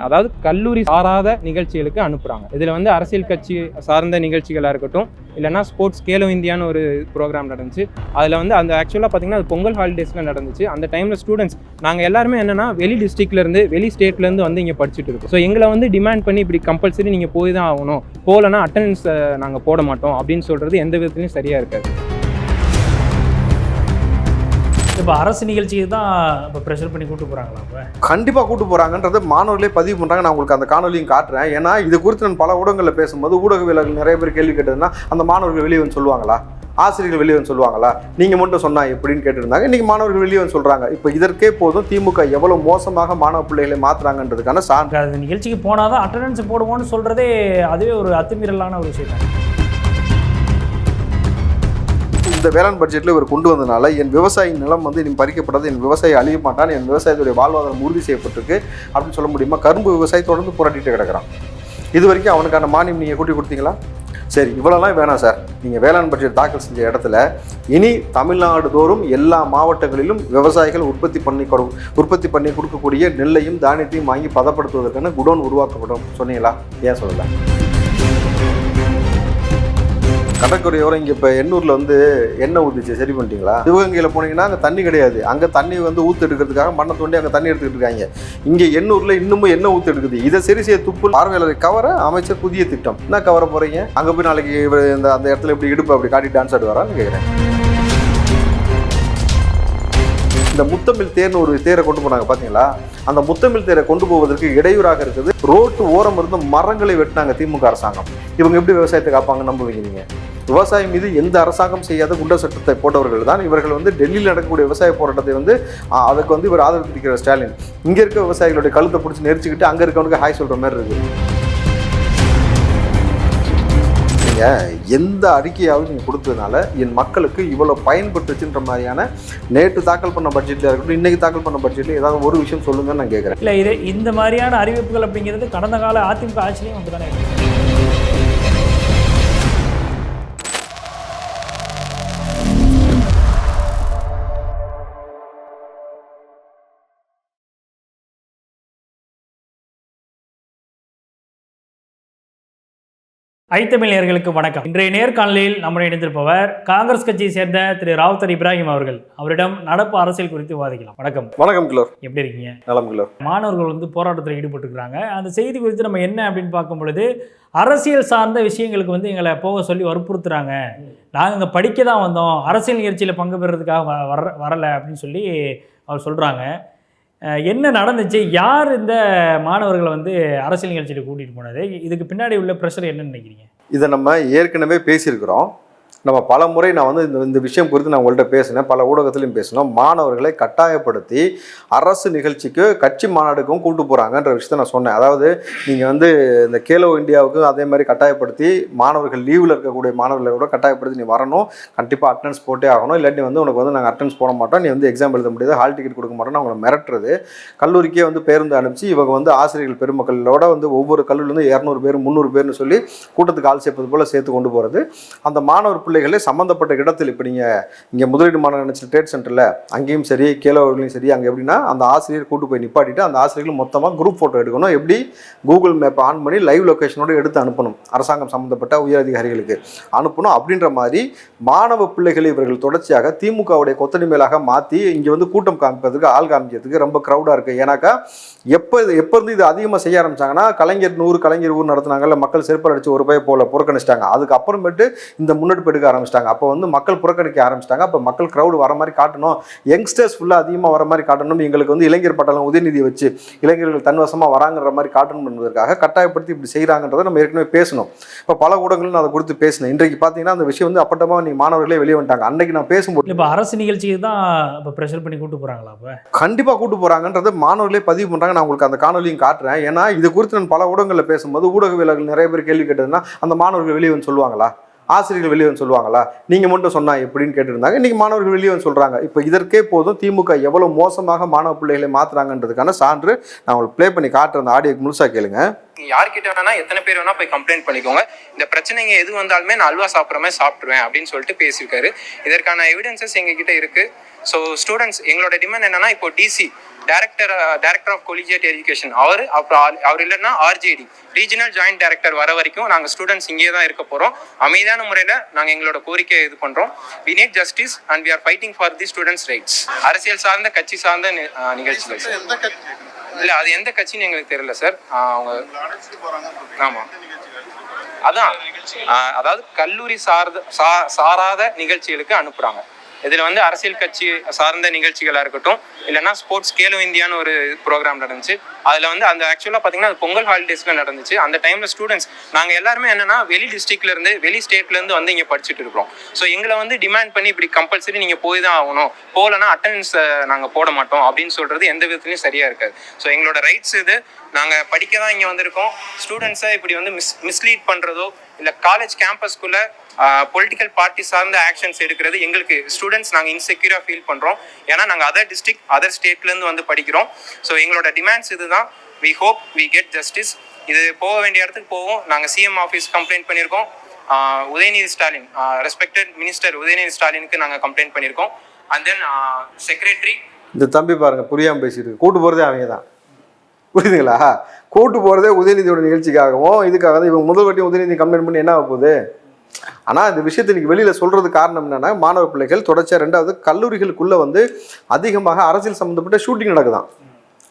அதாவது கல்லூரி சாராத நிகழ்ச்சிகளுக்கு அனுப்புகிறாங்க. இதில் வந்து அரசியல் கட்சி சார்ந்த நிகழ்ச்சிகளாக இருக்கட்டும், இல்லைனா ஸ்போர்ட்ஸ் கேலோ இந்தியான்னு ஒரு ப்ரோக்ராம் நடந்துச்சு. அதில் வந்து அந்த ஆக்சுவலாக பார்த்திங்கன்னா அது பொங்கல் ஹாலிடேஸில் நடந்துச்சு. அந்த டைமில் ஸ்டூடெண்ட்ஸ் நாங்கள் எல்லாருமே என்னென்னா வெளி டிஸ்ட்ரிக்ட்லேருந்து வெளி ஸ்டேட்லேருந்து வந்து இங்கே படிச்சுட்டு இருக்கோம். ஸோ எங்களை வந்து டிமாண்ட் பண்ணி இப்படி கம்பல்சரி நீங்கள் போய் தான் ஆகணும், போகலன்னா அட்டெண்டன்ஸ் நாங்கள் போட மாட்டோம் அப்படின்னு சொல்கிறது எந்த விதத்துலையும் சரியாக இருக்காது. இப்போ அரசு நிகழ்ச்சிக்கு தான் இப்போ ப்ரெஷர் பண்ணி கூட்டு போகிறாங்களா? இப்போ கண்டிப்பாக கூட்டு போகிறாங்கன்றது மாணவர்களே பதிவு பண்ணுறாங்க. நான் உங்களுக்கு அந்த காணொலியும் காட்டுறேன். ஏன்னா இது குறித்து நான் பல ஊடகங்களில் பேசும்போது ஊடகவியலாளர்கள் நிறைய பேர் கேள்வி கேட்டதுன்னா அந்த மாணவர்கள் வெளியே வந்து சொல்லுவாங்களா, ஆசிரியர்கள் வெளியே வந்து சொல்லுவாங்களா, நீங்கள் மட்டும் சொன்னால் எப்படின்னு கேட்டிருந்தாங்க. இன்றைக்கி மாணவர்கள் வெளியே வந்து சொல்கிறாங்க. இப்போ இதற்கே போதும் திமுக எவ்வளோ மோசமாக மாணவ பிள்ளைகளை மாற்றுறாங்கன்றதுக்கான சான்று. அது நிகழ்ச்சிக்கு போனால் தான் அட்டண்டன்ஸ் போடுவோன்னு சொல்கிறதே அதுவே ஒரு அத்துமீறலான ஒரு விஷயம் தான். இந்த வேளாண் பட்ஜெட்டில் இவர் கொண்டு வந்தனால என் விவசாயி நிலம் வந்து இனி பறிக்கப்படாது, என் விவசாயி அழிய மாட்டான், என் விவசாயத்துடைய வாழ்வாதாரம் உறுதி செய்யப்பட்டிருக்கு அப்படின்னு சொல்ல முடியுமா? கரும்பு விவசாயி தொடர்ந்து போராட்டிட்டு கிடக்கிறான். இது வரைக்கும் அவனுக்கான மானியம் நீங்கள் கூட்டி கொடுத்தீங்களா? சரி, இவ்வளோலாம் வேணாம் சார். நீங்கள் வேளாண் பட்ஜெட் தாக்கல் செஞ்ச இடத்துல இனி தமிழ்நாடு தோறும் எல்லா மாவட்டங்களிலும் விவசாயிகள் உற்பத்தி பண்ணி கொடுக்கக்கூடிய நெல்லையும் தானியத்தையும் வாங்கி பதப்படுத்துவதற்கான குடோன் உருவாக்கப்படும் சொன்னீங்களா? ஏன் சொல்லலை? கடற்கரையோரம் இங்கே இப்போ எண்ணூரில் வந்து எண்ணெய் ஊற்றிச்சு, சரி பண்ணிட்டீங்களா? சிவகங்கையில் போனீங்கன்னா அங்கே தண்ணி கிடையாது. அங்கே தண்ணி வந்து ஊற்று எடுக்கிறதுக்காக மண்ணை தோண்டி அங்கே தண்ணி எடுத்துக்கிட்டு இருக்காங்க. இங்கே எண்ணூரில் இன்னமும் எண்ணெய் ஊற்று எடுக்குது. இதை சரி செய்ய துப்பு பார்வையாளரை கவர அமைச்சர் புதிய திட்டம். என்ன கவர போகிறீங்க? அங்கே போய் நாளைக்கு அந்த இடத்துல இப்படி இடுப்பு அப்படி காட்டி டான்ஸ் ஆடுவாரான்னு கேட்குறேன். இந்த முத்தமிழ் தேர்னு ஒரு தேரை கொண்டு போனாங்க பார்த்தீங்களா? அந்த முத்தமிழ் தேரை கொண்டு போவதற்கு இடையூறாக இருக்குது ரோட்டு ஓரம் இருந்து மரங்களை வெட்டினாங்க திமுக அரசாங்கம். இவங்க எப்படி விவசாயத்தை காப்பாங்க நம்புவீங்க நீங்கள்? விவசாயம் மீது எந்த அரசாங்கம் செய்யாத குண்டர் சட்டத்தை போட்டவர்கள் தான் இவர்கள் வந்து டெல்லியில் நடக்கக்கூடிய விவசாய போராட்டத்தை வந்து அதுக்கு வந்து இவர் ஆதரவு தெரிவிக்கிற ஸ்டாலின் இங்கே இருக்க விவசாயிகளுடைய கழுத்தை பிடிச்சி நெரிச்சிக்கிட்டு அங்கே இருக்கவனுக்கு ஹாய் சொல்கிற மாதிரி இருக்குது. எந்த அறிக்கையாவது நீங்கள் கொடுத்ததுனால என் மக்களுக்கு இவ்வளோ பயன்பட்டுச்சுன்ற மாதிரியான நேற்று தாக்கல் பண்ண பட்ஜெட்டில் இருக்கட்டும், இன்றைக்கி தாக்கல் பண்ண பட்ஜெட்டில் ஏதாவது ஒரு விஷயம் சொல்லுங்கன்னு நான் கேட்குறேன். இல்லை, இது இந்த மாதிரியான அறிவிப்புகள் அப்படிங்கிறது கடந்த கால அதிமுக ஆட்சியிலையும் வந்து தானே. ஐத்தமிழ் நேயர்களுக்கு வணக்கம். இன்றைய நேர்காணலில் நம்முடைய இணைந்திருப்பவர் காங்கிரஸ் கட்சியை சேர்ந்த திரு ராவுத்தர் இப்ராஹிம் அவர்கள். அவரிடம் நடப்பு அரசியல் குறித்து விவாதிக்கலாம். வணக்கம். வணக்கம் கிலோர், எப்படி இருக்கீங்க? நலம் கிலோர். மாணவர்கள் வந்து போராட்டத்தில் ஈடுபட்டுருக்காங்க. அந்த செய்தி குறித்து நம்ம என்ன அப்படின்னு பார்க்கும் பொழுது, அரசியல் சார்ந்த விஷயங்களுக்கு வந்து எங்களை போக சொல்லி வற்புறுத்துறாங்க. நாங்கள் இங்கே படிக்க தான் வந்தோம், அரசியல் நிகழ்ச்சியில் பங்கு பெறுறதுக்காக வரலை அப்படின்னு சொல்லி அவர் சொல்கிறாங்க. என்ன நடந்துச்சு? யார் இந்த மாணவர்களை வந்து அரசியல் நிகழ்ச்சியில் கூட்டிகிட்டு போனது? இதுக்கு பின்னாடி உள்ள ப்ரெஷர் என்னன்னு நினைக்கிறீங்க? இதை நம்ம ஏற்கனவே பேசியிருக்கிறோம். நம்ம பல முறை நான் வந்து இந்த விஷயம் குறித்து நான் உங்கள்கிட்ட பேசினேன், பல ஊடகத்திலையும் பேசினோம். மாணவர்களை கட்டாயப்படுத்தி அரசு நிகழ்ச்சிக்கு கட்சி மாநாடுக்கும் கூட்டு போகிறாங்கன்ற விஷயத்தை நான் சொன்னேன். அதாவது நீங்கள் வந்து இந்த கேலோ இந்தியாவுக்கும் அதே மாதிரி கட்டாயப்படுத்தி மாணவர்கள் லீவில் இருக்கக்கூடிய மாணவர்களை கூட கட்டாயப்படுத்தி நீ வரணும், கண்டிப்பாக அட்டெண்டன்ஸ் போட்டே ஆகணும், இல்லாட்டி வந்து உனக்கு வந்து நாங்கள் அட்டெண்டன்ஸ் போட மாட்டோம், நீ வந்து எக்ஸாம் எழுத முடியாது, ஹால் டிக்கெட் கொடுக்க மாட்டோம்னு அவங்களை மிரட்டுறது. கல்லூரிக்கே வந்து பேருந்து அனுப்பிச்சு இவங்க வந்து ஆசிரியர்கள் பெருமக்களோட வந்து ஒவ்வொரு கல்லூரிலேருந்து 200 பேர் 300 பேர்னு சொல்லி கூட்டத்துக்கு ஆள் சேர்ப்பது போல் சேர்த்து கொண்டு போகிறது. அந்த மாணவர் பிள்ளைகளே சம்மந்தப்பட்ட இடத்தில் இப்போ நீங்கள் இங்கே முதலீடு மாணவர் நினச்ச ட்ரேட் சென்டரில் அங்கேயும் சரி கேலோவர்களையும் சரி, அங்கே எப்படின்னா அந்த ஆசிரியர் கூட்டு போய் நிப்பாட்டிட்டு அந்த ஆசிரியர்கள் மொத்தமாக குரூப் ஃபோட்டோ எடுக்கணும். எப்படி கூகுள் மேப்பை ஆன் பண்ணி லைவ் லொக்கேஷனோடு எடுத்து அனுப்பணும், அரசாங்கம் சம்மந்தப்பட்ட உயர் அதிகாரிகளுக்கு அனுப்பணும். அப்படின்ற மாதிரி மாணவ பிள்ளைகளை இவர்கள் தொடர்ச்சியாக திமுகவுடைய கொத்தடி மேலாக மாற்றி இங்கே வந்து கூட்டம் காமிப்பதற்கு ஆள் காமிக்கிறதுக்கு ரொம்ப க்ரௌடாக இருக்குது. ஏன்னாக்கா எப்போ இருந்து இது அதிகமாக செய்ய ஆரம்பிச்சாங்கன்னா, கலைஞர் 100 கலைஞர் ஊர் நடத்தினாங்கல்ல, மக்கள் செருப்பல் அடித்து ஒரு பய போல புறக்கணிச்சிட்டாங்க. அதுக்கப்புறமேட்டு இந்த முன்னெடுப்பு எடுக்க ஆரம்பிச்சிட்டாங்க. அப்போ வந்து மக்கள் புறக்கணிக்க ஆரம்பிச்சிட்டாங்க. அப்போ மக்கள் க்ரௌடு வர மாதிரி காட்டணும், யங்ஸ்டர்ஸ் ஃபுல்லாக அதிகமாக வர மாதிரி காட்டணும், எங்களுக்கு வந்து இளைஞர் பட்டாளம் உதயநிதியை வச்சு இளைஞர்கள் தன்வசமாக வராங்கிற மாதிரி காட்டணும் என்பதற்காக கட்டாயப்படுத்தி இப்படி செய்கிறாங்கன்றதை நம்ம ஏற்கனவே பேசணும். இப்போ பல ஊடகங்களும் நான் அதை கொடுத்து பேசினேன். இன்றைக்கு பார்த்தீங்கன்னா அந்த விஷயம் வந்து அப்பட்டமாக நீங்கள் மாணவர்களே வெளியே வந்துட்டாங்க. அன்றைக்கு நான் பேசும்போது இப்போ அரசு நிகழ்ச்சிக்கு தான் இப்போ ப்ரெஷர் பண்ணி கூட்டு போகிறாங்களா? இப்போ கண்டிப்பாக கூட்டு போகிறாங்கன்றது மாணவர்களே பதிவு பண்ணுறாங்க. நான் உங்களுக்கு அந்த காணொலியும் காட்டுறேன். ஏன்னா இது குறித்து நான் பல ஊடகங்களில் பேசும்போது ஊடகவியலாளர்கள் நிறைய பேர் கேள்வி கேட்டதுன்னா அந்த மாணவர்கள் வெளியே வந்து சொல்லுவாங்களா, ஆசிரியர்கள் வெளியே வந்து சொல்லுவாங்களா, நீங்கள் மட்டும் சொன்னால் எப்படின்னு கேட்டுருந்தாங்க. இன்றைக்கி மாணவர்கள் வெளியே வந்து சொல்கிறாங்க. இப்போ இதற்கே போதும் திமுக எவ்வளோ மோசமாக மாணவ பிள்ளைகளை மாற்றுறாங்கன்றதுக்கான சான்று நான் உங்களுக்கு ப்ளே பண்ணி காட்டுற அந்த ஆடியோக்கு முழுசாக கேளுங்க. யார்கிட்ட வேணா எத்தனை பேர் வேணா போய் கம்ப்ளைண்ட் பண்ணிக்கோங்க, இந்த பிரச்சனைங்க எது வந்தாலுமே நான் அல்வா சாப்பிட்ற மாதிரி சாப்பிட்ருவேன் அப்படின்னு சொல்லிட்டு பேசியிருக்காரு. இதற்கான எவிடன்சஸ் எங்ககிட்ட இருக்கு. ஸோ ஸ்டூடெண்ட்ஸ் எங்களோட டிமாண்ட் என்னன்னா, இப்போ டிசி டைரக்டர் ஆஃப் கொலிஜியேட் எஜுகேஷன் அப்புறம் அவர் இல்லைன்னா RJD ரீஜனல் ஜாயிண்ட் டைரக்டர் வர வரைக்கும் நாங்கள் ஸ்டூடெண்ட்ஸ் இங்கே தான் இருக்க போகிறோம். அமைதியான முறையில் நாங்கள் எங்களோட கோரிக்கையை இது பண்ணுறோம். We need justice and we are fighting for the students rights. அரசியல் சார்ந்த கட்சி சார்ந்த நிகழ்ச்சிகள் சார். இல்லை அது எந்த கட்சின்னு எங்களுக்கு தெரியல சார். அவங்க ஆமாம் அதான் அதாவது கல்லூரி சாராத நிகழ்ச்சிகளுக்கு அனுப்புகிறாங்க. இதில் வந்து அரசியல் கட்சி சார்ந்த நிகழ்ச்சிகளாக இருக்கட்டும், இல்லைன்னா ஸ்போர்ட்ஸ் கேலோ இந்தியான்னு ஒரு ப்ரோக்ராம் நடந்துச்சு. அதில் வந்து அந்த ஆக்சுவலாக பார்த்தீங்கன்னா அது பொங்கல் ஹாலிடேஸில் நடந்துச்சு. அந்த டைமில் ஸ்டூடெண்ட்ஸ் நாங்கள் எல்லாருமே என்னென்னா வெளி டிஸ்ட்ரிக்ட்லேருந்து வெளி ஸ்டேட்லேருந்து வந்து இங்கே படிச்சுட்டு இருக்கிறோம். ஸோ எங்களை வந்து டிமாண்ட் பண்ணி இப்படி கம்பல்சரி நீங்கள் போய் தான் ஆகணும், போகலன்னா அட்டண்டன்ஸ் நாங்கள் போட மாட்டோம் அப்படின்னு சொல்கிறது எந்த விதத்துலையும் சரியாக இருக்காது. ஸோ எங்களோட ரைட்ஸ் இது. நாங்கள் படிக்க தான் இங்கே வந்திருக்கோம். ஸ்டூடெண்ட்ஸை இப்படி வந்து மிஸ்லீட் பண்ணுறதோ இல்லை காலேஜ் கேம்பஸ்குள்ளே பொலிட்டிக்கல் பார்ட்டி சார்ந்த ஆக்ஷன்ஸ் எடுக்கிறது எங்களுக்கு ஸ்டூடெண்ட்ஸ் நாங்கள் இன்செக்யூராக ஃபீல் பண்ணுறோம். ஏன்னா நாங்கள் அதர் டிஸ்ட்ரிக்ட் அதர் ஸ்டேட்லேருந்து வந்து படிக்கிறோம். ஸோ எங்களோட டிமாண்ட்ஸ் இதுதான். We hope we get justice. இது போக வேண்டிய இடத்துக்கு போவோம். நாங்கள் சிஎம் ஆஃபீஸ் கம்ப்ளைண்ட் பண்ணியிருக்கோம். உதயநிதி ஸ்டாலின் ரெஸ்பெக்டட் மினிஸ்டர் உதயநிதி ஸ்டாலினுக்கு நாங்கள் கம்ப்ளைண்ட் பண்ணியிருக்கோம். அண்ட் தென் செக்ரட்டரி இந்த தம்பி பாருங்க புரியாமல் பேசிட்டு கூட்டு போகிறதே அவங்க தான், புரியுதுங்களா? கூட்டு போகிறதே உதயநிதியோட நிகழ்ச்சிக்காகவும் இதுக்காக தான் இவங்க முதல் வாட்டி உதயநிதி கம்ப்ளைண்ட் பண்ணி என்ன ஆக போகுது? ஆனால் இந்த விஷயத்தை இன்றைக்கி வெளியில் சொல்கிறது காரணம் என்னென்னா மாணவ பிள்ளைகள் தொடர்ச்சியாக 2வது கல்லூரிகளுக்குள்ளே வந்து அதிகமாக அரசியல் சம்மந்தப்பட்ட ஷூட்டிங் நடக்குதான்,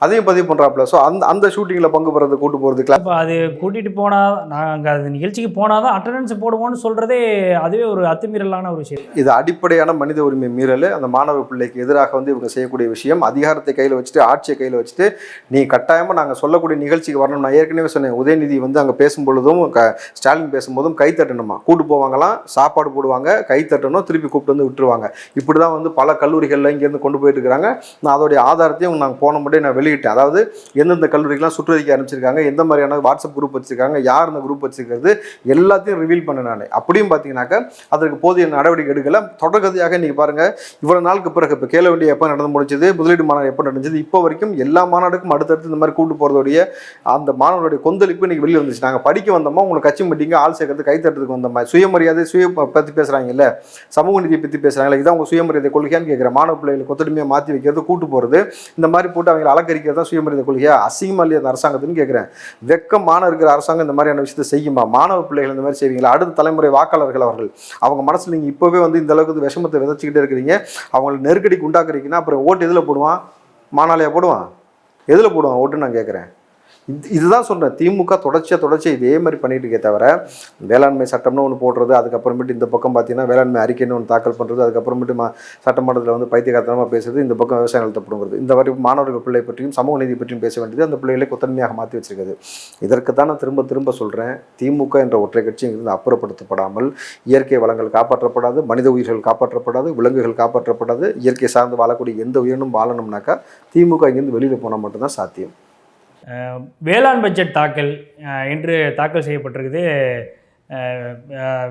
அதையும் பதிவு பண்ணுறாப்புல. ஸோ அந்த ஷூட்டிங்கில் பங்கு பெறது கூட்டு போகிறது இப்போ அது கூட்டிகிட்டு போனால் நாங்கள் அது நிகழ்ச்சிக்கு போனால் தான் அட்டண்டன்ஸ் போடுவோம்னு சொல்கிறதே அதுவே ஒரு அத்துமீறலான ஒரு விஷயம். இது அடிப்படையான மனித உரிமை மீறல். அந்த மாணவ பிள்ளைக்கு எதிராக வந்து இவங்க செய்யக்கூடிய விஷயம். அதிகாரத்தை கையில் வச்சுட்டு ஆட்சியை கையில் வச்சுட்டு நீ கட்டாயமாக நாங்கள் சொல்லக்கூடிய நிகழ்ச்சிக்கு வரணும். நான் ஏற்கனவே சொன்னேன், உதயநிதி வந்து அங்கே பேசும்பொழுதும் ஸ்டாலின் பேசும்போதும் கை தட்டணுமா, கூட்டு போவாங்களாம், சாப்பாடு போடுவாங்க, கை தட்டணும், திருப்பி கூப்பிட்டு வந்து விட்டுருவாங்க. இப்படி தான் வந்து பல கல்லூரிகளில் இங்கேருந்து கொண்டு போயிட்டு இருக்கிறாங்க. நான் அதோடைய ஆதாரத்தையும் நாங்கள் போன முறை நான் வெளியிட்டேன். அதாவது எந்தெந்த கல்லூரிக்கெல்லாம் சுற்றறிக்கை ஆரம்பிச்சிருக்காங்க, எந்த மாதிரியான வாட்ஸ்அப் குரூப் வச்சிருக்காங்க, யார் அந்த குரூப் வச்சிருக்கிறது எல்லாத்தையும் ரிவீல் பண்ண நான். அப்படியும் பார்த்தீங்கன்னாக்கா அதற்கு போதிய நடவடிக்கை எடுக்கல. தொடர்கதையாக இன்னைக்கு பாருங்க, இவ்வளவு நாளுக்கு பிறகு இப்போ கேலோ இந்தியா எப்போ நடந்து முடிஞ்சது, முதலீடு மாநாடு எப்போ நடந்துச்சு, இப்போ வரைக்கும் எல்லா மாநாடுக்கும் அடுத்தடுத்து இந்த மாதிரி கூட்டு போகிறதோடைய அந்த மாணவர்களுடைய கொந்தளிப்பு இன்னைக்கு வெளியே வந்துச்சு. நாங்கள் படிக்க வந்தோமா, உங்களுக்கு கட்சி மீட்டிங்க ஆள் சேர்க்கறது கை தட்டுறதுக்கு வந்தோமா, சுயமரியாதை பற்றி பேசுகிறாங்கல்ல, சமூக நீதியை பற்றி பேசுகிறாங்களே, இதான் உங்கள் சுயமரியாதை கொள்கையான்னு கேட்குற மாணவ பிள்ளைகளை கொத்தடிமையாக மாற்றி வைக்கிறது, கூட்டு போகிறது, இந்த மாதிரி போட்டு அவங்களை அலங்கரிக்கிறது தான் சுயமரியாதை கொள்கையா? அசிங்கமா இல்லையா அந்த அரசாங்கத்துன்னு கேட்குறேன். வெக்கமான இருக்கிற அரசாங்கம் இந்த மாதிரியான விஷயத்தை செய்யுமா? மாணவ பிள்ளைகள் இந்த மாதிரி செய்வீங்களா? அடுத்த தலைமுறை வாக்காளர்கள் அவர்கள் அவங்க மனசில் நீங்கள் இப்போவே வந்து இந்த அளவுக்கு விஷமத்தை விதைச்சிக்கிட்டே இருக்கிறீங்க. அவங்களை நெருக்கடிக்கு உண்டாக்குறீங்கன்னா அப்புறம் ஓட்டு எதில் போடுவான்? மாநாளையா போடுவான்? எதில் போடுவான் ஓட்டுன்னு நான் கேட்குறேன். இதுதான் சொல்கிறேன். திமுக தொடர்ச்சியாக இதே மாதிரி பண்ணிட்டு இருக்கே தவிர வேளாண்மை சட்டம்னு ஒன்று போடுறது, அதுக்கப்புறமேட்டு இந்த பக்கம் பார்த்தீங்கன்னா வேளாண்மை அறிக்கைன்னு ஒன்று தாக்கல் பண்ணுறது, அதுக்கப்புறமேட்டு சட்டமன்றத்தில் வந்து பைத்தியகாரத்தனமாக பேசுறது, இந்த பக்கம் விவசாய நிலத்தை பிடுங்குறது, இந்த மாதிரி மாணவர்கள் பிள்ளை பற்றியும் சமூக நீதி பற்றியும் பேச வேண்டியது அந்த பிள்ளைகளை கொத்தன்மையாக மாற்றி வச்சிருக்குது. இதற்கு தான் நான் திரும்ப சொல்கிறேன், திமுக என்ற ஒற்றை கட்சி இங்கிருந்து அப்புறப்படுத்தப்படாமல் இயற்கை வளங்கள் காப்பாற்றப்படாது, மனித உயிர்கள் காப்பாற்றப்படாது, விலங்குகள் காப்பாற்றப்படாது, இயற்கை சார்ந்து வாழக்கூடிய எந்த உயிரினும் வாழணும்னாக்கா திமுக இங்கிருந்து வெளியில் போனால் மட்டும்தான் சாத்தியம். வேளாண் பட்ஜெட் தாக்கல் இன்று தாக்கல் செய்யப்பட்டிருக்குது.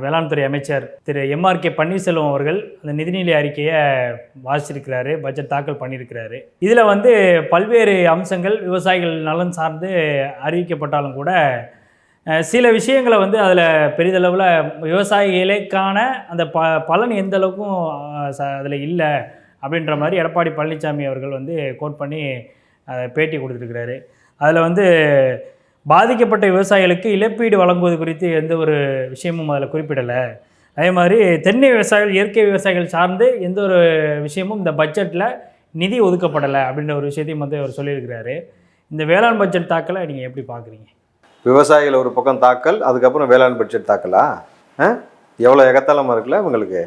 வேளாண் துறை அமைச்சர் திரு MRK பன்னீர்செல்வம் அவர்கள் அந்த நிதிநிலை அறிக்கையை வாசிச்சிருக்கிறாரு, பட்ஜெட் தாக்கல் பண்ணியிருக்கிறாரு. இதில் வந்து பல்வேறு அம்சங்கள் விவசாயிகள் நலன் சார்ந்து அறிவிக்கப்பட்டாலும் கூட சில விஷயங்களை வந்து அதில் பெரிதளவில் விவசாயிகளுக்கான அந்த பலன் எந்த அளவுக்கும் அதில் இல்லை அப்படின்ற மாதிரி எடப்பாடி பழனிசாமி அவர்கள் வந்து கோட் பண்ணி பேட்டி கொடுத்துருக்கிறாரு. அதில் வந்து பாதிக்கப்பட்ட விவசாயிகளுக்கு இழப்பீடு வழங்குவது குறித்து எந்த ஒரு விஷயமும் அதில் குறிப்பிடலை. அதே மாதிரி தென்னை விவசாயிகள் இயற்கை விவசாயிகள் சார்ந்து எந்த ஒரு விஷயமும் இந்த பட்ஜெட்டில் நிதி ஒதுக்கப்படலை அப்படின்ற ஒரு விஷயத்தையும் வந்து அவர் சொல்லியிருக்கிறாரு. இந்த வேளாண் பட்ஜெட் தாக்கலை நீங்கள் எப்படி பார்க்குறீங்க? விவசாயிகள் ஒரு பக்கம் தாக்கல், அதுக்கப்புறம் வேளாண் பட்ஜெட் தாக்கலா? எவ்வளோ எகத்தாளமாக இருக்குல்ல இவங்களுக்கு.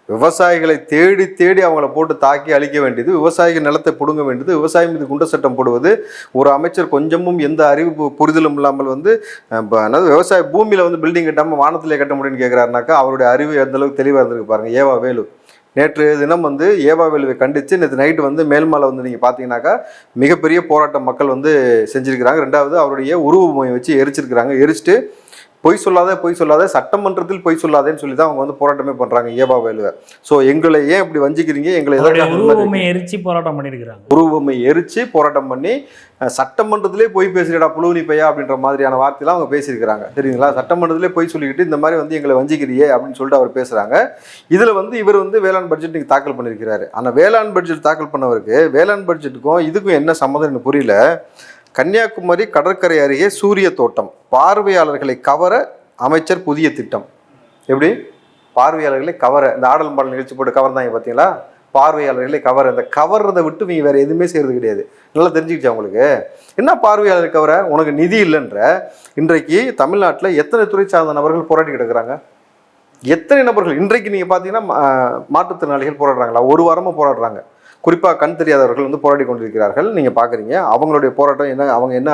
விவசாயிகளை தேடி அவங்கள போட்டு தாக்கி அழிக்க வேண்டியது, விவசாயிகள் நிலத்தை பிடுங்க வேண்டியது, விவசாயம் மீது குண்ட சட்டம் போடுவது, ஒரு அமைச்சர் கொஞ்சமும் எந்த அறிவு புரிதலும் இல்லாமல் வந்து அதாவது விவசாய பூமியில் வந்து பில்டிங் கட்டாமல் வானத்திலே கட்ட முடியும்னு கேட்குறாருனாக்கா அவருடைய அறிவு எந்த அளவுக்கு தெளிவாக இருந்திருக்கு பாருங்கள். ஏவா வேலு நேற்று தினம் வந்து ஏவா வேலுவை கண்டித்து நேற்று நைட்டு வந்து மேல்மலை வந்து நீங்கள் பார்த்தீங்கன்னாக்கா மிகப்பெரிய போராட்டம் மக்கள் வந்து செஞ்சுருக்கிறாங்க. 2வது அவருடைய உருவ பொம்மையை வச்சு எரிச்சிருக்கிறாங்க. எரிச்சிட்டு பொய் சொல்லாத சட்டமன்றத்தில் பொய் சொல்லாதேன்னு சொல்லி தான் அவங்க வந்து போராட்டமே பண்றாங்க ஏவா வேலுவை. ஸோ எங்களை ஏன் இப்படி வஞ்சிக்கிறீங்க, எங்களை உருவமை எரிச்சு போராட்டம் பண்ணியிருக்கிறாங்க. உருவமை எரிச்சு போராட்டம் பண்ணி சட்டமன்றத்திலே போய் பேசுறடா புழுவனி பையா அப்படின்ற மாதிரியான வார்த்தையெல்லாம் அவங்க பேசியிருக்கிறாங்க. சரிங்களா? சட்டமன்றத்திலே போய் சொல்லிக்கிட்டு இந்த மாதிரி வந்து எங்களை வஞ்சிக்கிறியே அப்படின்னு சொல்லிட்டு அவர் பேசுறாங்க. இதுல வந்து இவர் வந்து வேளாண் பட்ஜெட் நீங்க தாக்கல் பண்ணியிருக்கிறாரு. ஆனா வேளாண் பட்ஜெட் தாக்கல் பண்ணவருக்கு வேளாண் பட்ஜெட்டுக்கும் இதுக்கும் என்ன சம்மந்தம் எனக்கு புரியல. கன்னியாகுமரி கடற்கரை அருகே சூரிய தோட்டம், பார்வையாளர்களை கவர அமைச்சர் புதிய திட்டம். எப்படி பார்வையாளர்களை கவர, இந்த ஆடல் பாடல் நிகழ்ச்சி போட்டு கவர் தான் பார்த்தீங்களா, பார்வையாளர்களை கவர. இந்த கவர்றதை விட்டு நீங்க வேற எதுவுமே செய்யறது கிடையாது. நல்லா தெரிஞ்சுக்கிச்சா உங்களுக்கு? என்ன பார்வையாளர் கவர? உனக்கு நிதி இல்லைன்ற. இன்றைக்கு தமிழ்நாட்டில் எத்தனை துறை சார்ந்த நபர்கள் போராடி கிடக்குறாங்க? எத்தனை நபர்கள் இன்றைக்கு நீங்க பார்த்தீங்கன்னா மாற்றுத்திறனாளிகள் போராடுறாங்களா? ஒரு வாரமா போராடுறாங்க. குறிப்பாக கண் தெரியாதவர்கள் வந்து போராடி கொண்டிருக்கிறார்கள். நீங்கள் பார்க்குறீங்க அவங்களுடைய போராட்டம் என்ன, அவங்க என்ன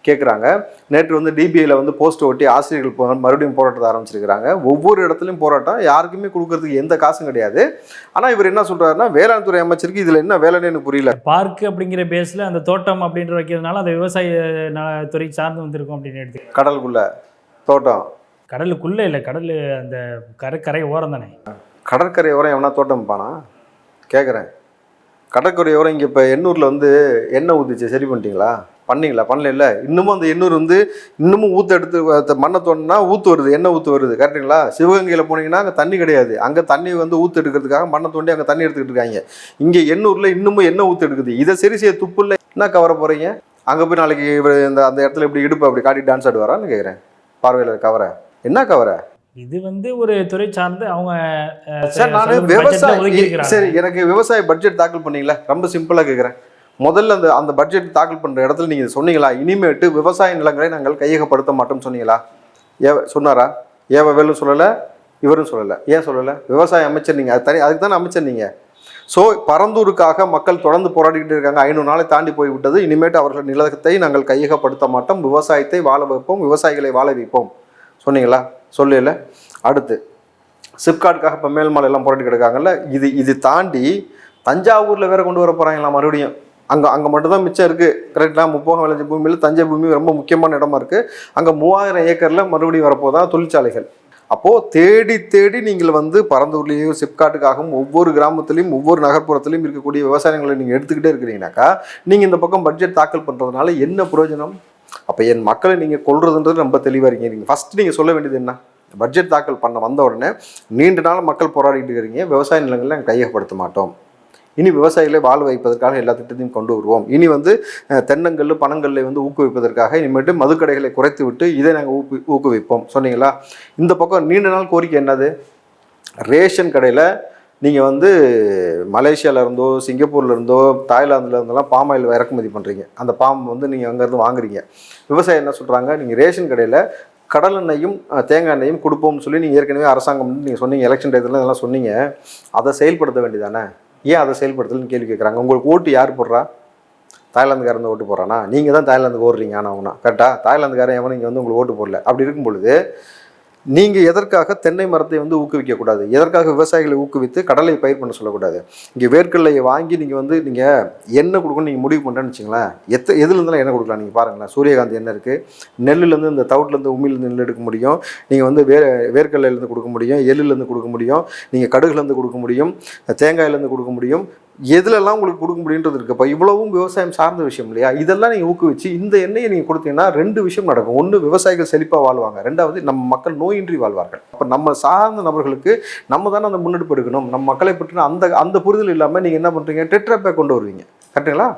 கேட்குறாங்க. நேற்று வந்து டிபிஐயில் வந்து போஸ்ட் ஒட்டி ஆசிரியர்கள் மறுபடியும் போராட்டத்தை ஆரம்பிச்சிருக்கிறாங்க. ஒவ்வொரு இடத்துலையும் போராட்டம், யாருக்குமே கொடுக்கறதுக்கு எந்த காசும் கிடையாது. ஆனால் இவர் என்ன சொல்கிறாருன்னா வேளாண் துறை அமைச்சருக்கு இதில் என்ன வேலைன்னு எனக்கு புரியல. பார்க் அப்படிங்கிற பேஸில் அந்த தோட்டம் அப்படின்ற வைக்கிறதுனால அந்த விவசாய துறை சார்ந்து வந்திருக்கும் அப்படின்னு எடுத்து. கடலுக்குள்ள தோட்டம், கடலுக்குள்ளே இல்லை, கடல் அந்த கரை ஓரம் தானே. கடற்கரை ஓரம் எவனா தோட்டம் பானா கேட்குறேன். கடற்கரை ஓரம் இங்கே இப்போ எண்ணூரில் வந்து எண்ணெய் ஊற்றிச்சு, சரி பண்ணிட்டீங்களா? பண்ணீங்களா? பண்ணல. இன்னமும் அந்த எண்ணூர் வந்து இன்னமும் ஊற்று எடுத்து மண்ணை தோணுன்னா ஊற்று வருது, எண்ணெய் ஊற்று வருது. கரெக்டுங்களா? சிவகங்கையில் போனீங்கன்னா அங்கே தண்ணி கிடையாது. அங்கே தண்ணி வந்து ஊற்று எடுக்கிறதுக்காக மண்ணை தோண்டி அங்கே தண்ணி எடுத்துக்கிட்டு இருக்காங்க. இங்கே எண்ணூரில் இன்னமும் எண்ணெய் ஊற்று எடுக்குது. இதை சரி செய்ய துப்பு இல்லை. என்ன கவர போகிறீங்க? அங்கே போய் நாளைக்கு இவர் அந்த இடத்துல இப்படி இடுப்பு அப்படி காட்டி டான்ஸ் ஆடுவாரான்னு கேட்குறேன். பார்வையாளர் கவர என்ன கவர? இது வந்து ஒரு துறை சார்ந்து அவங்க சார், நான் விவசாயி. சரி, எனக்கு விவசாய பட்ஜெட் தாக்கல் பண்ணீங்களா? ரொம்ப சிம்பிளாக கேட்குறேன். முதல்ல அந்த பட்ஜெட் தாக்கல் பண்ணுற இடத்துல நீங்கள் சொன்னீங்களா இனிமேட்டு விவசாய நிலங்களை நாங்கள் கையகப்படுத்த மாட்டோம்னு சொன்னீங்களா? சொன்னாரா? ஏவ வேலும் சொல்லலை, இவரும் சொல்லலை. ஏன் சொல்லலை? விவசாய அமைச்சர் நீங்கள், அதுக்கு தானே அமைச்சர் நீங்கள். ஸோ பரந்தூருக்காக மக்கள் தொடர்ந்து போராடிக்கிட்டு இருக்காங்க. 500 நாளை தாண்டி போய்விட்டது. இனிமேட்டு அவர்கள் நிலத்தை நாங்கள் கையகப்படுத்த மாட்டோம், விவசாயத்தை வாழ வைப்போம், விவசாயிகளை வாழ வைப்போம் சொன்னீங்களா? சொல்லல. அடுத்து சிப்காட்டுக்காக இப்போ மேல்மலை எல்லாம் போராட்டி கிடக்காங்கல்ல, இது தாண்டி தஞ்சாவூரில் வேற கொண்டு வர போகிறாங்களா மறுபடியும்? அங்கே மட்டும்தான் மிச்சம் இருக்குது. கரெக்டாக 30 விளைஞ்ச பூமியில் தஞ்சை பூமி ரொம்ப முக்கியமான இடமா இருக்குது. அங்கே 3000 ஏக்கரில் மறுபடியும் வரப்போதான் தொழிற்சாலைகள். அப்போது தேடி நீங்கள் வந்து பரந்தூர்லேயும் சிப்காட்டுக்காகவும் ஒவ்வொரு கிராமத்துலேயும் ஒவ்வொரு நகர்ப்புறத்துலையும் இருக்கக்கூடிய விவசாயங்களை நீங்கள் எடுத்துக்கிட்டே இருக்கிறீங்கனாக்கா நீங்கள் இந்த பக்கம் பட்ஜெட் தாக்கல் பண்ணுறதுனால என்ன பிரயோஜனம்? அப்போ என் மக்களை நீங்கள் கொள்றதுன்றது ரொம்ப தெளிவாக இருக்கீங்க. நீங்கள் ஃபஸ்ட்டு நீங்கள் சொல்ல வேண்டியது என்ன? பட்ஜெட் தாக்கல் பண்ண வந்த உடனே நீண்ட நாள் மக்கள் போராடிட்டு இருக்கிறீங்க, விவசாய நிலங்களை நாங்கள் கையகப்படுத்த மாட்டோம், இனி விவசாயிகளை வாழ வைப்பதற்காக எல்லா திட்டத்தையும் கொண்டு வருவோம், இனி வந்து தென்னங்கல் பனங்கல்லை வந்து ஊக்குவிப்பதற்காக இனிமேட்டு மதுக்கடைகளை குறைத்து விட்டு இதை நாங்கள் ஊக்குவிப்போம் சொன்னீங்களா? இந்த பக்கம் நீண்ட நாள் கோரிக்கை என்னது? ரேஷன் கடையில் நீங்கள் வந்து மலேசியாவில் இருந்தோ சிங்கப்பூரில் இருந்தோ தாய்லாந்தில் இருந்தெல்லாம் பாம் ஆயில் இறக்குமதி பண்ணுறீங்க. அந்த பாம் வந்து நீங்கள் அங்கேருந்து வாங்குறீங்க. விவசாயம் என்ன சொல்கிறாங்க? நீங்கள் ரேஷன் கடையில் கடல் எண்ணெயும் தேங்காய் எண்ணெயும் கொடுப்போம்னு சொல்லி நீங்கள் ஏற்கனவே அரசாங்கம் நீங்கள் சொன்னீங்க, எலெக்ஷன் டயத்தில் இதெல்லாம் சொன்னீங்க. அதை செயல்படுத்த வேண்டியதானே? ஏன் அதை செயல்படுத்தலன்னு கேள்வி கேட்குறாங்க. உங்களுக்கு ஓட்டு யார் போடுறா? தாய்லாந்துக்காரன் ஓட்டு போடுறானா? நீங்கள் தான் தாய்லாந்துக்கு ஓடுறீங்க. ஆனால் அவனா கரெக்டாக தாய்லாந்துக்காரன் எவனும் இங்கே வந்து உங்களுக்கு ஓட்டு போடல. அப்படி இருக்கும் பொழுது நீங்கள் எதற்காக தென்னை மரத்தை வந்து ஊக்குவிக்கக்கூடாது? எதற்காக விவசாயிகளை ஊக்குவித்து கடலை பயிர் பண்ண சொல்லக்கூடாது? இங்கே வேர்க்கடலையை வாங்கி நீங்கள் வந்து நீங்கள் எண்ணெய் கொடுக்கணும்னு நீங்கள் முடிவு பண்ணுறேன்னு வச்சுங்களேன். எதுலேருந்துலாம் எண்ணெய் கொடுக்கலாம்? நீங்கள் பாருங்களேன், சூரியகாந்தி எண்ணெய் இருக்குது, நெல்லுலேருந்து இந்த தவிட்லேருந்து உமிழ்லேருந்து நெல் எடுக்க முடியும், நீங்கள் வந்து வேர்க்கடலையிலேருந்து கொடுக்க முடியும், எள்ளுலேருந்து கொடுக்க முடியும், நீங்கள் கடுகுலேருந்து கொடுக்க முடியும், தேங்காயிலேருந்து கொடுக்க முடியும், எதுலெல்லாம் உங்களுக்கு கொடுக்க முடியுன்றது இருக்குது. இப்போ இவ்வளவும் விவசாயம் சார்ந்த விஷயம் இல்லையா? இதெல்லாம் நீங்கள் ஊக்குவிச்சு இந்த எண்ணெயை நீங்கள் கொடுத்தீங்கன்னா 2 விஷயம் நடக்கும். ஒன்று, விவசாயிகள் செழிப்பாக வாழ்வாங்க. 2வது, நம்ம மக்கள் நோயின்றி வாழ்வார்கள். அப்போ நம்ம சார்ந்த நபர்களுக்கு நம்ம தானே அந்த முன்னெடுப்பு எடுக்கணும். நம்ம மக்களை பற்றின அந்த புரிதல் இல்லாமல் நீங்கள் என்ன பண்ணுறீங்க? டெட்ரா பேக் கொண்டு வருவீங்க. கரெக்டுங்களா?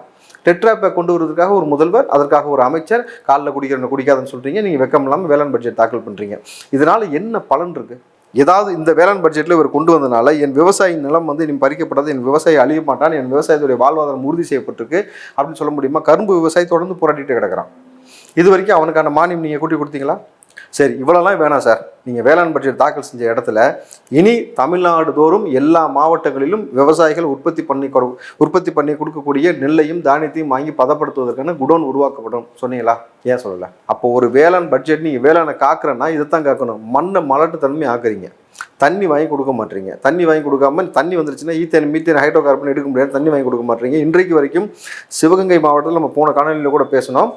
டெட்ரா பேக் கொண்டு வருவதற்காக ஒரு முதல்வர், அதற்காக ஒரு அமைச்சர், காலில் குடிக்காதுன்னு சொல்கிறீங்க. நீங்கள் வெக்கம் இல்லாமல் வேளாண் பட்ஜெட் தாக்கல் பண்ணுறீங்க. இதனால் என்ன பலன் இருக்குது? ஏதாவது இந்த வேளாண் பட்ஜெட்டில் இவர் கொண்டு வந்தனால என் விவசாய நிலம் வந்து இனி பறிக்கப்படாது, என் விவசாயி அழிய மாட்டான், என் விவசாயத்துடைய வாழ்வாதாரம் உறுதி செய்யப்பட்டிருக்கு அப்படின்னு சொல்ல முடியுமா? கரும்பு விவசாயி தொடர்ந்து போராடிட்டு கிடக்கிறான். இது வரைக்கும் அவனுக்கான மானியம் நீங்கள் கூட்டி கொடுத்தீங்களா? சரி, இவ்வளோலாம் வேணாம் சார். நீங்கள் வேளாண் பட்ஜெட் தாக்கல் செஞ்ச இடத்துல இனி தமிழ்நாடு தோறும் எல்லா மாவட்டங்களிலும் விவசாயிகள் உற்பத்தி பண்ணி கொடுக்கக்கூடிய நெல்லையும் தானியத்தையும் வாங்கி பதப்படுத்துவதற்கான குடோன் உருவாக்கப்படும் சொன்னீங்களா? ஏன் சொல்லலை? அப்போ ஒரு வேளாண் பட்ஜெட் நீங்கள் வேளாணை காக்குறேன்னா இதைத்தான் காக்கணும். மண்ணை மலட்டுத்தன்மை ஆக்குறீங்க. தண்ணி வாங்கி கொடுக்க மாட்டீங்க. தண்ணி வாங்கி கொடுக்காம தண்ணி வந்துருச்சுன்னா ஈத்தேன் மீத்தேன் ஹைட்ரோ கார்பன் எடுக்க முடியாது, தண்ணி வாங்கி கொடுக்க மாட்டீங்க. இன்றைக்கு வரைக்கும் சிவகங்கை மாவட்டத்தில் நம்ம போன காணொலியில் கூட பேசணும்,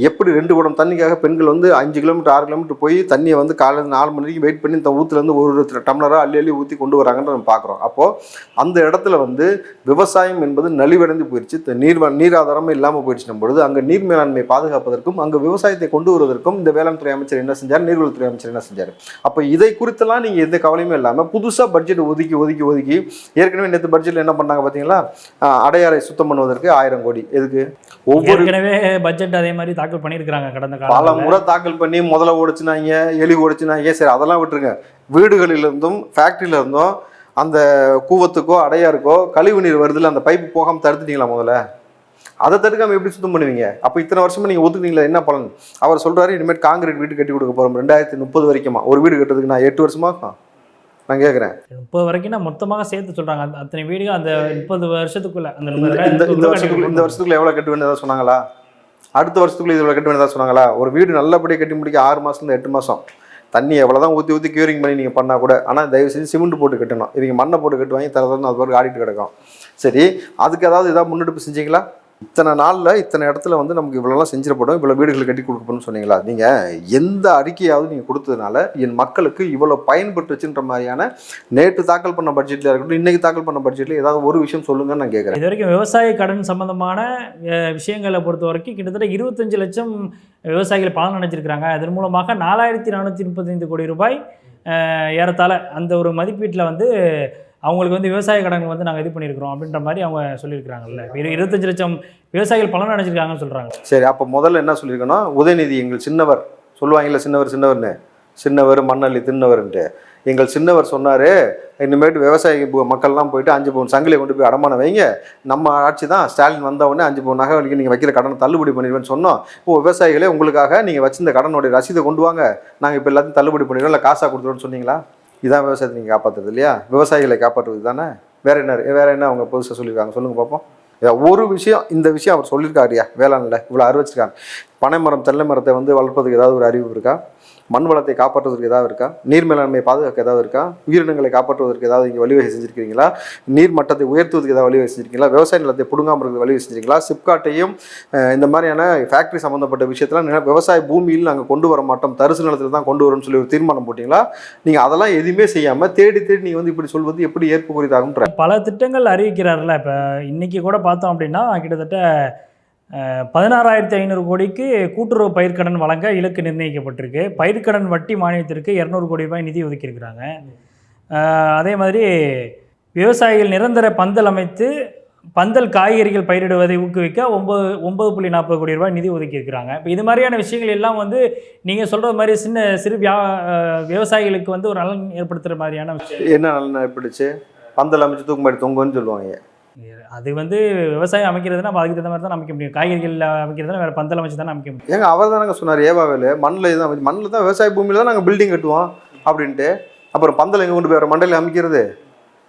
எப்படி 2 குடம் தண்ணிக்காக பெண்கள் வந்து 5 கிலோமீட்டர் 6 கிலோமீட்டர் போய் தண்ணியை வந்து காலையில் 4 மணி வரைக்கும் வெயிட் பண்ணி இந்த ஊற்றுலேருந்து ஒரு டம்ளராக அள்ளி ஊற்றி கொண்டு வராங்கன்னு நம்ம பார்க்குறோம். அப்போது அந்த இடத்துல வந்து விவசாயம் என்பது நலிவடைந்து போயிடுச்சு, நீராதாரமே இல்லாமல் போயிடுச்சு பொழுது அங்கே நீர் மேலாண்மையை பாதுகாப்பதற்கும் அங்கே விவசாயத்தை கொண்டு வருவதற்கும் இந்த வேளாண் துறை அமைச்சர் என்ன செஞ்சார், நீர்வளத்துறை அமைச்சர் என்ன செஞ்சார். அப்போ இதை குறித்தெல்லாம் நீங்கள் எந்த கவலையுமே இல்லாமல் புதுசாக பட்ஜெட் ஒதுக்கி ஏற்கனவே நேற்று பட்ஜெட்டில் என்ன பண்ணாங்க பார்த்தீங்களா, அடையாறை சுத்தம் பண்ணுவதற்கு 1000 கோடி. எதுக்கு? ஒவ்வொரு பட்ஜெட் அதே மாதிரி தாக்கல் பண்ணியிருக்கிறாங்க கடந்த காலம், பல முறை தாக்கல் பண்ணி முதல்ல ஓடிச்சுனாங்க, எலி ஓடிச்சுனாங்க. சரி, அதெல்லாம் விட்டுருங்க. வீடுகளிலிருந்தும் ஃபேக்ட்ரியில இருந்தும் அந்த கூவத்துக்கோ அடையாருக்கோ கழிவு நீர் வருதுல, அந்த பைப்பு போகாமல் தடுத்துட்டீங்களா? முதல்ல அதை தடுக்காமல் எப்படி சுத்தம் பண்ணுவீங்க? அப்போ இத்தனை வருஷமா நீங்கள் ஒத்துக்கிட்டீங்களா? என்ன பலன்? அவர் சொல்கிறாரு, இனிமேல் காங்கிரீட் வீடு கட்டி கொடுக்க போகிறோம் 2030 வரைக்குமா. ஒரு வீடு கட்டுறதுக்கு நான் 8 வருஷமா நான் கேட்குறேன். 30 வரைக்கும் நான் மொத்தமாக சேர்த்து சொல்கிறாங்க. அத்தனை வீடுகள் அந்த 30 வருஷத்துக்குள்ள, அந்த இந்த வருஷத்துக்குள்ள எவ்வளோ கட்ட வேண்டியதாக சொன்னாங்களா? அடுத்த வருஷத்துக்குள்ள இவ்வளோ கட்ட வேண்டியதாக சொன்னாங்களா? ஒரு வீடு நல்லபடியாக கட்டி முடிக்க 6 மாதத்துலேருந்து 8 மாதம். தண்ணி எவ்வளோதான் ஊற்றி கியூரிங் பண்ணி நீங்கள் பண்ணால் கூட, ஆனால் தயவு செஞ்சு சிமெண்ட் போட்டு கட்டணும். இவங்க மண்ணை போட்டு கட்டுவாங்க, தரதான் அது பிறகு ஆடிட்டு கிடக்கும். சரி, அதுக்கு ஏதாவது முன்னெடுப்பு செஞ்சீங்களா? இத்தனை நாளில் இத்தனை இடத்துல வந்து நமக்கு இவ்வளோலாம் செஞ்சிடப்படும், இவ்வளோ வீடுகள் கட்டி கொடுக்கணும்னு சொன்னீங்களா? நீங்கள் எந்த அறிக்கையாவது நீங்கள் கொடுத்ததுனால என் மக்களுக்கு இவ்வளோ பயன்பட்டுச்சுன்ற மாதிரியான நேற்று தாக்கல் பண்ண பட்ஜெட்டில் இருக்கட்டும், இன்றைக்கி தாக்கல் பண்ண பட்ஜெட்டில் ஏதாவது ஒரு விஷயம் சொல்லுங்கன்னு நான் கேட்குறேன். இது வரைக்கும் விவசாய கடன் சம்பந்தமான விஷயங்களை பொறுத்த வரைக்கும் கிட்டத்தட்ட 25 லட்சம் விவசாயிகள் பலன் அடைஞ்சிருக்கிறாங்க. அதன் மூலமாக 4435 கோடி ரூபாய் ஏறத்தாழ அந்த ஒரு மதிப்பீட்டில் வந்து அவங்களுக்கு வந்து விவசாய கடன் வந்து நாங்கள் இது பண்ணியிருக்கிறோம் அப்படின்ற மாதிரி அவங்க சொல்லியிருக்கிறாங்கல்ல. 25 லட்சம் விவசாயிகள் பலன் அடைஞ்சிருக்காங்கன்னு சொல்கிறாங்க. சரி, அப்போ முதல்ல என்ன சொல்லியிருக்கணும், உதயநிதி எங்கள் சின்னவர் சொல்லுவாங்கல்ல, சின்னவர்னு, சின்னவர் மண்ணள்ளி தின்னவர்ன்ட்டு. எங்கள் சின்னவர் சொன்னார், இனிமேட்டு விவசாய மக்கள்லாம் போயிட்டு 5 பவுன் சங்கிலியை கொண்டு போய் அடமானம் வைங்க, நம்ம ஆட்சி தான், ஸ்டாலின் வந்தவுடனே 5 பவுன் நகை வரைக்கும் நீங்கள் வைக்கிற கடனை தள்ளுபடி பண்ணிடுவேன்னு சொன்னோம். இப்போ விவசாயிகளே உங்களுக்காக நீங்கள் வச்சிருந்த கடனுடைய ரசீதை கொண்டு வாங்க, நாங்கள் இப்போ எல்லாத்தையும் தள்ளுபடி பண்ணிடுவோம், இல்லை காசாக கொடுத்துருவோன்னு சொன்னீங்களா? இதான் விவசாயத்தை நீங்கள் காப்பாற்றுறது இல்லையா? விவசாயிகளை காப்பாற்றுறது தானே. வேற என்ன அவங்க புதுசாக சொல்லியிருக்காங்க சொல்லுங்கள் பார்ப்போம். ஒரு விஷயம், இந்த விஷயம் அவர் சொல்லியிருக்காருயா, வேளாண்ல இவ்வளோ அறிவிச்சிருக்காங்க. பனை மரம் தென்னை மரத்தை வந்து வளர்ப்பதுக்கு ஏதாவது ஒரு அறிவிப்பு இருக்கா? மண் வளத்தை காப்பாற்றுவதற்கு ஏதாவது இருக்கா? நீர் மேலாண்மையை பாதுகாக்க ஏதாவது இருக்கா? உயிரினங்களை காப்பாற்றுவதற்கு ஏதாவது இங்கே வழிவகை செஞ்சுருக்கீங்களா? நீர் மட்டத்தை உயர்த்துவதற்கு ஏதாவது வழிவகை செஞ்சுருக்கீங்களா? விவசாய நிலத்தை பிடுங்காமல் இருக்கிறது வழிவகை செஞ்சுருக்கீங்களா? சிப்காட்டையும் இந்த மாதிரியான ஃபேக்ட்ரி சம்மந்தப்பட்ட விஷயத்தெல்லாம் விவசாய பூமியில் நாங்கள் கொண்டு வர மாட்டோம், தரிசு நிலத்தில் தான் கொண்டு வரோம்னு சொல்லி ஒரு தீர்மானம் போட்டிங்களா? நீங்கள் அதெல்லாம் எதுவுமே செய்யாமல் தேடி நீங்கள் வந்து இப்படி சொல்வது எப்படி ஏற்புக்குரியதாகுன்ற பல திட்டங்கள் அறிவிக்கிறார்ல. இப்போ இன்றைக்கி கூட பார்த்தோம் அப்படின்னா கிட்டத்தட்ட 16,500 கோடிக்கு கூட்டுறவு பயிர்க்கடன் வழங்க இலக்கு நிர்ணயிக்கப்பட்டிருக்கு. பயிர்க்கடன் வட்டி மானியத்திற்கு 200 கோடி ரூபாய் நிதி ஒதுக்கியிருக்கிறாங்க. அதே மாதிரி விவசாயிகள் நிரந்தர பந்தல் அமைத்து பந்தல் காய்கறிகள் பயிரிடுவதை ஊக்குவிக்க 9.40 கோடி ரூபாய் நிதி ஒதுக்கியிருக்கிறாங்க. இப்போ இது மாதிரியான விஷயங்கள் எல்லாம் வந்து நீங்கள் சொல்கிற மாதிரி சிறு விவசாயிகளுக்கு வந்து ஒரு நலன் ஏற்படுத்துகிற மாதிரியான விஷயம். என்ன நலன் ஏற்படுச்சு? பந்தல் அமைச்சு தூக்குமாடி தொங்குன்னு சொல்லுவாங்க. அது வந்து விவசாயம் அமைக்கிறதுனா அதுக்கு தகுந்த மாதிரி தான் அமைக்க முடியும். காய்கறிகள் அமைக்கிறதுனா வேறு பந்தல் அமைச்சு தானே அமைக்க முடியும். ஏங்க அவர் தானங்க சொன்னார், ஏவாவேலு மண்ணில் தான் விவசாய பூமியில் தான் நாங்கள் பில்டிங் கட்டுவோம் அப்படின்ட்டு. அப்புறம் பந்தல் எங்கே கொண்டு போய் மண்டையில் அமைக்கிறது?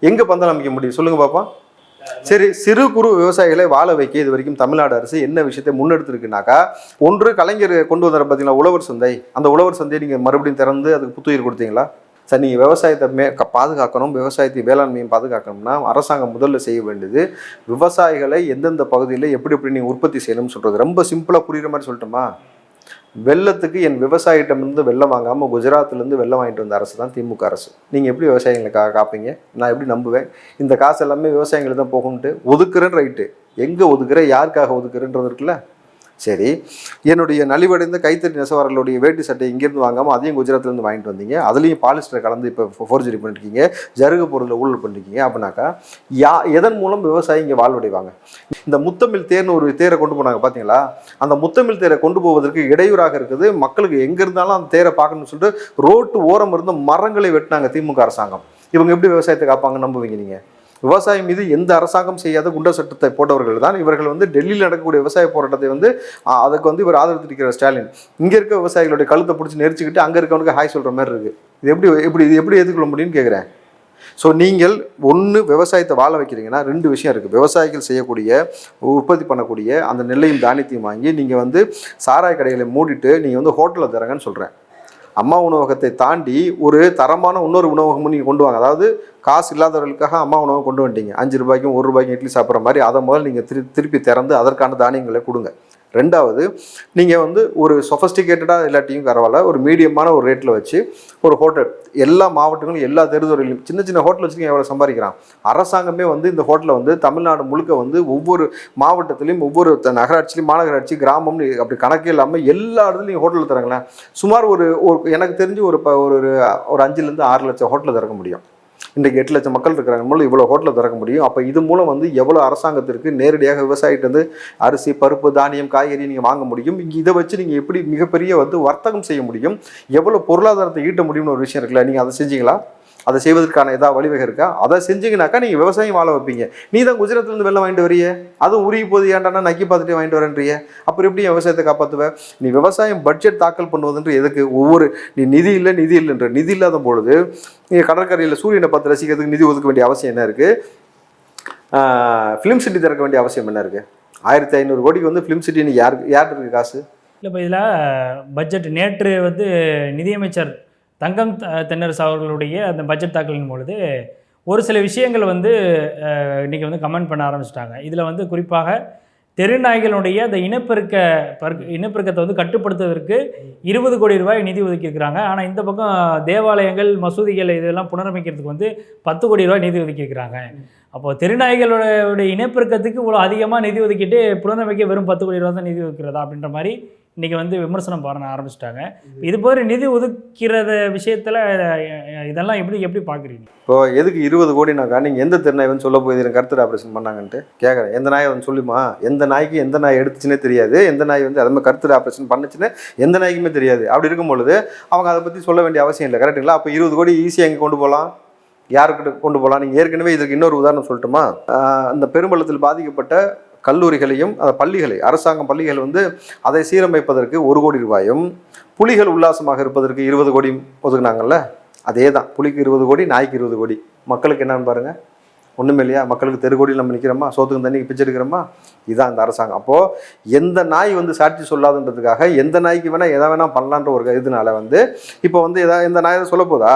எங்கே பந்தல் அமைக்க முடியும் சொல்லுங்கள் பார்ப்போம். சரி, சிறு குறு விவசாயிகளை வாழ வைக்க இது வரைக்கும் தமிழ்நாடு அரசு என்ன விஷயத்தை முன்னெடுத்துருக்குனாக்கா, ஒன்று கலைஞர் கொண்டு வந்தார பார்த்தீங்களா உழவர் சந்தை. அந்த உழவர் சந்தையை நீங்கள் மறுபடியும் திறந்து அதுக்கு புத்துயிர் கொடுத்தீங்களா? சரி, நீங்கள் விவசாயத்தை பாதுகாக்கணும், விவசாயத்தை வேளாண்மையும் பாதுகாக்கணும்னா அரசாங்கம் முதல்ல செய்ய வேண்டியது விவசாயிகளை எந்தெந்த பகுதியில் எப்படி நீங்கள் உற்பத்தி செய்யணும்னு சொல்கிறது. ரொம்ப சிம்பிளாக புரிகிற மாதிரி சொல்லட்டுமா? வெள்ளத்துக்கு என் விவசாயிட்டமிருந்து வெள்ளம் வாங்காமல் குஜராத்லேருந்து வெள்ளம் வாங்கிட்டு வந்த அரசு தான் திமுக அரசு. நீங்கள் எப்படி விவசாயிகளை காப்பீங்க? நான் எப்படி நம்புவேன்? இந்த காசு எல்லாமே விவசாயிகளுக்கு தான் போகும்ட்டு ஒதுக்குறேன்னு ரைட்டு. எங்கே ஒதுக்குற, யாருக்காக ஒதுக்குறேன்றது இருக்குல்ல. சரி, என்னுடைய நலிவடைந்த கைத்தறி நெசவாளர்களுடைய வேட்டி சட்டை இங்கேருந்து வாங்காமல் அதையும் குஜராத்லேருந்து வாங்கிட்டு வந்தீங்க, அதுலேயும் பாலிஸ்டரை கலந்து இப்போ ஃபோர்ஜரி பண்ணிருக்கீங்க, ஜருகு பொருளில் ஊழல் பண்ணிருக்கீங்க அப்படின்னாக்கா எதன் மூலம் விவசாயி இங்கே வாழ்வடைவாங்க? இந்த முத்தமிழ் தேர்னு ஒரு தேரை கொண்டு போனாங்க பார்த்தீங்களா? அந்த முத்தமிழ் தேரை கொண்டு போவதற்கு இடையூறாக இருக்குது. மக்களுக்கு எங்கே இருந்தாலும் அந்த தேரை பார்க்கணும்னு சொல்லிட்டு ரோட்டு ஓரம் இருந்த மரங்களை வெட்டினாங்க திமுக அரசாங்கம். இவங்க எப்படி விவசாயத்தை காப்பாங்கன்னு நம்புவீங்க நீங்கள்? விவசாயம் மீது எந்த அரசாங்கம் செய்யாத குண்ட சட்டத்தை போட்டவர்கள் தான் இவர்கள். வந்து டெல்லியில் நடக்கக்கூடிய விவசாய போராட்டத்தை வந்து அதுக்கு வந்து இவர் ஆதரவு ஸ்டாலின் இங்கே இருக்க விவசாயிகளுடைய கழுத்தை பிடிச்சி நெரிச்சுக்கிட்டு அங்கே இருக்கவனுக்கு ஹாய் சொல்கிற மாதிரி இருக்குது. இது எப்படி எதிர்கொள்ள முடியும்னு கேட்குறேன். ஸோ நீங்கள் ஒன்று விவசாயத்தை வாழ வைக்கிறீங்கன்னா 2 விஷயம் இருக்குது. விவசாயிகள் செய்யக்கூடிய உற்பத்தி பண்ணக்கூடிய அந்த நெல்லையும் தானியத்தையும் வாங்கி நீங்கள் வந்து சாராய கடைகளை மூடிட்டு நீங்கள் வந்து ஹோட்டலில் தரங்கன்னு சொல்கிறேன். அம்மா உணவகத்தை தாண்டி ஒரு தரமான இன்னொரு உணவகமும் நீங்கள் கொண்டு வாங்க. அதாவது காசு இல்லாதவர்களுக்காக அம்மா உணவகம் கொண்டு வந்துட்டீங்க. 5 ரூபாய்க்கும் 1 ரூபாய்க்கும் இட்லி சாப்பிட்ற மாதிரி அதை முதல்ல நீங்கள் திருப்பி திறந்து அதற்கான தானியங்களை கொடுங்க. ரெண்டாவது, நீங்கள் வந்து ஒரு சொஃபஸ்டிகேட்டடாக இல்லாட்டியும் பரவாயில்ல, ஒரு மீடியமான ஒரு ரேட்டில் வச்சு ஒரு ஹோட்டல் எல்லா மாவட்டங்களும் எல்லா தெருதுறையிலும் சின்ன சின்ன ஹோட்டல் வச்சுக்க எவ்வளோ சம்பாதிக்கிறான். அரசாங்கமே வந்து இந்த ஹோட்டலை வந்து தமிழ்நாடு முழுக்க வந்து ஒவ்வொரு மாவட்டத்திலையும் ஒவ்வொரு நகராட்சிலையும் மாநகராட்சி கிராமம்னு அப்படி கணக்கே இல்லாமல் எல்லா இடத்துலையும் நீங்கள் ஹோட்டலில் தராங்களேன். சுமார் ஒரு எனக்கு தெரிஞ்சு ஒரு 5-6 லட்சம் ஹோட்டலில் திறக்க முடியும். இன்றைக்கு 8 லட்சம் மக்கள் இருக்கிறாங்க மூலம் இவ்வளோ ஹோட்டலில் திறக்க முடியும். அப்போ இது மூலம் வந்து எவ்வளோ அரசாங்கத்திற்கு நேரடியாக விவசாயிட்டு வந்து அரிசி, பருப்பு, தானியம், காய்கறி நீங்கள் வாங்க முடியும். இங்கே இதை வச்சு நீங்கள் எப்படி மிகப்பெரிய வந்து வர்த்தகம் செய்ய முடியும், எவ்வளோ பொருளாதாரத்தை ஈட்ட முடியும்னு ஒரு விஷயம் இருக்குல்ல. நீங்கள் அதை செஞ்சீங்களா? அதை செய்வதற்கான ஏதாவது வழிவகை இருக்கா? அதை செஞ்சீங்கன்னாக்கா நீங்கள் விவசாயம் வாழ வைப்பீங்க. நீ தான் குஜராத்லேருந்து வெள்ளம் வாங்கிட்டு வரையே, அதுவும் உருகி போது ஏன்டானா நக்கி பார்த்துட்டே வாங்கிட்டு வரேன்றிய, அப்புறம் எப்படி விவசாயத்தை காப்பாற்றுவேன்? நீ விவசாயம் பட்ஜெட் தாக்கல் பண்ணுவதுன்ற எதுக்கு? நீ நிதி இல்லைன்ற நிதி இல்லாத பொழுது நீங்கள் கடற்கரையில் சூரியனை பார்த்து ரசிக்கிறதுக்கு நிதி ஒதுக்க வேண்டிய அவசியம் என்ன இருக்குது? ஃபிலிம் சிட்டி திறக்க வேண்டிய அவசியம் என்ன இருக்குது? 1500 கோடிக்கு வந்து ஃபிலிம் சிட்டி இன்னைக்கு யாருக்கு இருக்குது காசு? இல்லை, இப்போ இதில் பட்ஜெட் நேற்று வந்து நிதியமைச்சர் தங்கம் தென்னரசு அவர்களுடைய அந்த பட்ஜெட் தாக்கலின் பொழுது ஒரு சில விஷயங்கள் வந்து இன்றைக்கி வந்து கமெண்ட் பண்ண ஆரம்பிச்சிட்டாங்க. இதில் வந்து குறிப்பாக தெருநாய்களுடைய அந்த இனப்பெருக்கத்தை வந்து கட்டுப்படுத்துவதற்கு 20 கோடி ரூபாய் நிதி ஒதுக்கியிருக்கிறாங்க. ஆனால் இந்த பக்கம் தேவாலயங்கள், மசூதிகள் இதெல்லாம் புனரமைக்கிறதுக்கு வந்து 10 கோடி ரூபாய் நிதி ஒதுக்கியிருக்கிறாங்க. அப்போது தெருநாய்களோட இனப்பெருக்கத்துக்கு இவ்வளோ அதிகமாக நிதி ஒதுக்கிட்டு புனரமைக்க வெறும் 10 கோடி ரூபா தான் நிதி ஒதுக்கிறதா அப்படின்ற மாதிரி இன்றைக்கி வந்து விமர்சனம் பண்ண ஆரம்பிச்சிட்டாங்க. இது போகிற நிதி ஒதுக்கிறத விஷயத்தில் இதெல்லாம் எப்படி பார்க்குறீங்க? இப்போ எதுக்கு 20 கோடினாக்கா நீங்கள் எந்த தெருநாய் வந்து சொல்ல போய் கருத்து ஆப்ரேஷன் பண்ணாங்கன்ட்டு கேட்குறேன். எந்த நாயை வந்து சொல்லுமா? எந்த நாய்க்கு எந்த நாய் எடுத்துச்சுன்னே தெரியாது, எந்த நாய் வந்து அதுமாதிரி கருத்து ஆப்ரேஷன் பண்ணுச்சுன்னு எந்த நாய்க்குமே தெரியாது. அப்படி இருக்கும் பொழுது அவங்க அதை பற்றி சொல்ல வேண்டிய அவசியம் இல்லை. கரெக்டுங்களா? அப்போ 20 கோடி ஈஸியாக எங்கே கொண்டு போகலாம், யாருக்கிட்ட கொண்டு போகலாம்? நீங்கள் ஏற்கனவே இதுக்கு இன்னொரு உதாரணம் சொல்லட்டுமா? அந்த பெரும்பள்ளத்தில் பாதிக்கப்பட்ட கல்லூரிகளையும் பள்ளிகளை, அரசாங்கம் பள்ளிகள் வந்து அதை சீரமைப்பதற்கு 1 கோடி ரூபாயும், புலிகள் உல்லாசமாக இருப்பதற்கு 20 கோடி ஒதுக்குனாங்கல்ல, அதே தான். புலிக்கு 20 கோடி, நாய்க்கு 20 கோடி. மக்களுக்கு என்னன்னு பாருங்கள், ஒன்றுமே இல்லையா? மக்களுக்கு தெருக்கோடியில் நம்ம நிற்கிறோமா? சோத்துக்கு தண்ணிக்கு பிச்சை எடுக்கிறோமா? இதுதான் இந்த அரசாங்கம். அப்போது எந்த நாய் வந்து சாட்சி சொல்லாதுன்றதுக்காக எந்த நாய்க்கு வேணால் எதை வேணால் பண்ணலான்ற ஒரு இதனால வந்து இப்போ வந்து எந்த நாய் தான் சொல்ல போதா?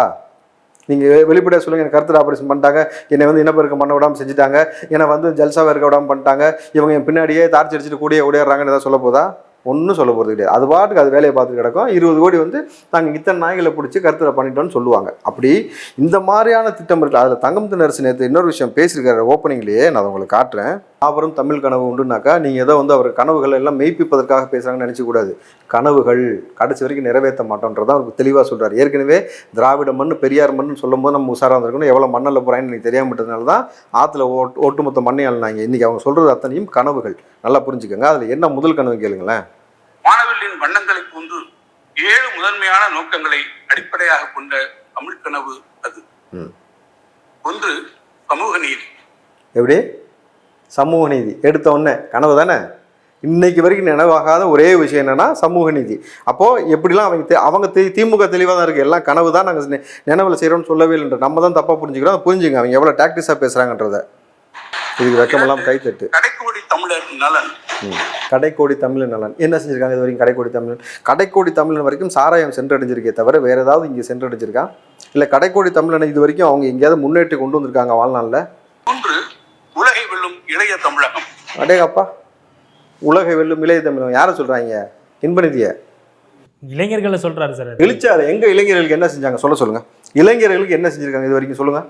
நீங்கள் வெளிப்படையாக சொல்லுங்கள், எனக்கு கருத்து ஆப்ரேஷன் பண்ணிட்டாங்க, என்னை வந்து இனப்பெருக்கம் பண்ண விடாமல் செஞ்சுட்டாங்க, என்னை வந்து ஜல்சாவாக இருக்க விடாமல் பண்ணிட்டாங்க, இவங்க என் பின்னாடியே டார்ச் அடிச்சுட்டு கூடிய ஓடிடுறாங்கன்னு எதாவது சொல்ல போதா? ஒன்றும் சொல்ல போகிறது கிடையாது. அது பாட்டுக்கு அது வேலையை பார்த்துட்டு கிடக்கும். 20 கோடி வந்து நாங்கள் இத்தனை நாய்களை பிடிச்சி கருத்தில் பண்ணிட்டோன்னு சொல்லுவாங்க. அப்படி இந்த மாதிரியான திட்டம் இருக்குது. அதில் தங்கம் தென்னரசு நேற்று இன்னொரு விஷயம் பேசியிருக்காரு ஓப்பனிங்லேயே, நான் அதை உங்களுக்கு காட்டுறேன். அப்புறம் தமிழ் கனவு உண்டுனாக்கா நீங்கள் ஏதோ வந்து அவர் கனவுகள் எல்லாம் மெய்ப்பிப்பதற்காக பேசுகிறாங்கன்னு நினச்சக்கூடாது. கனவுகள் கடைசி வரைக்கும் நிறைவேற்ற மாட்டோன்றதான் அவருக்கு தெளிவாக சொல்கிறார். ஏற்கனவே திராவிட மண், பெரியார் மண் சொல்லும் போது நம்ம உஷாராக இருந்திருக்கணும். எவ்வளோ மண்ணில் போகிறாங்கன்னு எனக்கு தெரியாமல் விட்டதுனால தான் ஆற்றுல ஒட்டுமொத்த மண்ணை அழுனாங்க. இன்றைக்கி அவங்க சொல்கிறது அத்தனையும் கனவுகள். நல்லா புரிஞ்சுக்கோங்க. அதில் என்ன முதல் கனவு கேளுங்களேன். வானவில்லின் வண்ணங்களை கொண்டு 7 முதன்மையான நோக்கங்களை அடிப்படையாக கொண்ட தமிழ் கனவு அது. 1, சமூக நீதி. எப்படி? சமூக நீதி எடுத்த உடனே கனவு தானே. இன்னைக்கு வரைக்கும் நினைவாகாத ஒரே விஷயம் என்னன்னா சமூக நீதி. அப்போது எப்படிலாம் அவங்க திமுக தெளிவாக தான் இருக்குது. எல்லாம் கனவு தான், நாங்கள் நினைவில் செய்கிறோம்னு சொல்லவே இல்லைன்ற நம்ம தான் தப்பாக புரிஞ்சுக்கிறோம். அதை புரிஞ்சுங்க அவங்க எவ்வளோ டாக்டிஸாக பேசுகிறாங்கன்றத. இதுக்கு வெக்கமெல்லாம் கைத்தட்டு. கடைக்கோடி தமிழர் நலன். கடைக்கோடி தமிழ் நலன் என்ன செஞ்சுருக்காங்க இது வரைக்கும்? கடைக்கோடி தமிழன் வரைக்கும் சாராயம் சென்றடைஞ்சிருக்கே தவிர வேறு ஏதாவது இங்கே சென்றடைஞ்சிருக்கான்? இல்லை கடைக்கோடி தமிழனை இது வரைக்கும் அவங்க எங்கேயாவது முன்னேற்றி கொண்டு வந்திருக்காங்க வாழ்நாளில்? 3, உலகை வெல்லும் இளைய தமிழகம். அடேங்கப்பா, உலகை வெல்லும் இளைய தமிழகம் யாரை சொல்கிறாங்க? இன்பநிதியை இளைஞர்களை சொல்கிறாரு சார். எழுச்சாரு எங்கள் இளைஞர்களுக்கு என்ன செஞ்சாங்க சொல்லுங்கள். இளைஞர்களுக்கு என்ன செஞ்சுருக்காங்க இது வரைக்கும் சொல்லுங்கள்.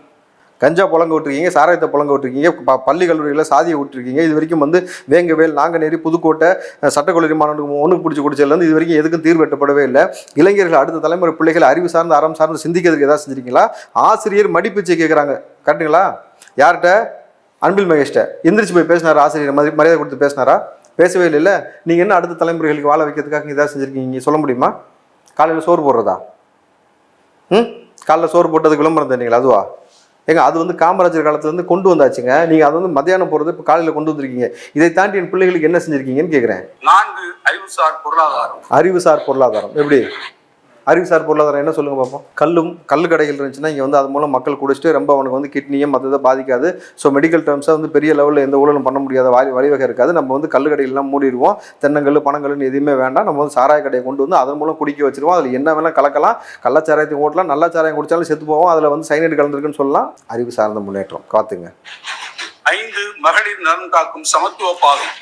கஞ்சா புழங்க விட்டுருக்கீங்க, சாராயத்தை புழங்க விட்டுருக்கீங்க, பள்ளி கல்லூரிகளில் சாதியை விட்டுருக்கீங்க. இது வரைக்கும் வந்து வேங்கவேல், நாங்குநேரி, புதுக்கோட்டை சட்டக்கல்லூரி மாணவனுக்கு ஒன்று பிடிச்சி குடிச்சதுலேருந்து இது வரைக்கும் எதுக்கும் தீர்வு எட்டப்படவே இல்லை. இளைஞர்கள் அடுத்த தலைமுறை பிள்ளைகள் அறிவு சார்ந்து அறம் சார்ந்து சிந்திக்கிறதுக்கு ஏதாவது செஞ்சுருக்கீங்களா? ஆசிரியர் மடிப்பிச்சை கேட்குறாங்க, கரெக்டுங்களா? யார்கிட்ட? அன்பில் மகேஷ்ட எந்திரிச்சு போய் பேசினாரா? ஆசிரியர் மரியாதை கொடுத்து பேசினாரா? பேசவே இல்லை. நீங்கள் என்ன அடுத்த தலைமுறைகளுக்கு வாழ வைக்கிறதுக்காக ஏதாவது செஞ்சுருக்கீங்க சொல்ல முடியுமா? காலையில் சோறு போடுறதா? காலையில் சோறு போட்டதுக்கு விளம்பரம் தந்தீங்களா? அதுவா? ஏங்க அது வந்து காமராஜர் காலத்துலேருந்து கொண்டு வந்தாச்சுங்க. நீங்கள் அது வந்து மத்தியானம் போகிறது இப்போ காலையில் கொண்டு வந்திருக்கீங்க. இதை தாண்டி என் பிள்ளைகளுக்கு என்ன செஞ்சுருக்கீங்கன்னு கேட்குறேன். 4, அறிவுசார் பொருளாதாரம். அறிவுசார் பொருளாதாரம் எப்படி? அறிவுசார் பொருளாதாரம் என்ன சொல்லுங்க பார்ப்போம். கல் கடைகள் இருந்துச்சுன்னா இங்கே வந்து அது மூலம் மக்கள் குடிச்சிட்டு ரொம்ப அவனுக்கு வந்து கிட்னியும் மற்றதை பாதிக்காது. ஸோ மெடிக்கல் டேர்ம்ஸாக வந்து பெரிய லெவலில் எந்த ஊழலும் பண்ண முடியாத வழிவகை இருக்காது. நம்ம வந்து கல் கடைகள்லாம் மூடிடுவோம். தென்னங்கல் பனங்கல்னு எதுவுமே வேண்டாம். நம்ம வந்து சாராய கடையை கொண்டு வந்து அதன் மூலம் குடிக்க வச்சிருவோம். அதில் என்ன வேணால் கலக்கலாம். கள்ளச்சாராயத்தை ஓட்டலாம். நல்ல சாராயம் குடிச்சாலும் செத்து போவோம். அதில் வந்து சைனைடு கலந்துருக்குன்னு சொல்லலாம். அறிவு சார்ந்த முன்னேற்றம் காத்துங்க. 5 மகளிர் நலன் காக்கும் சமத்துவ பாதம்.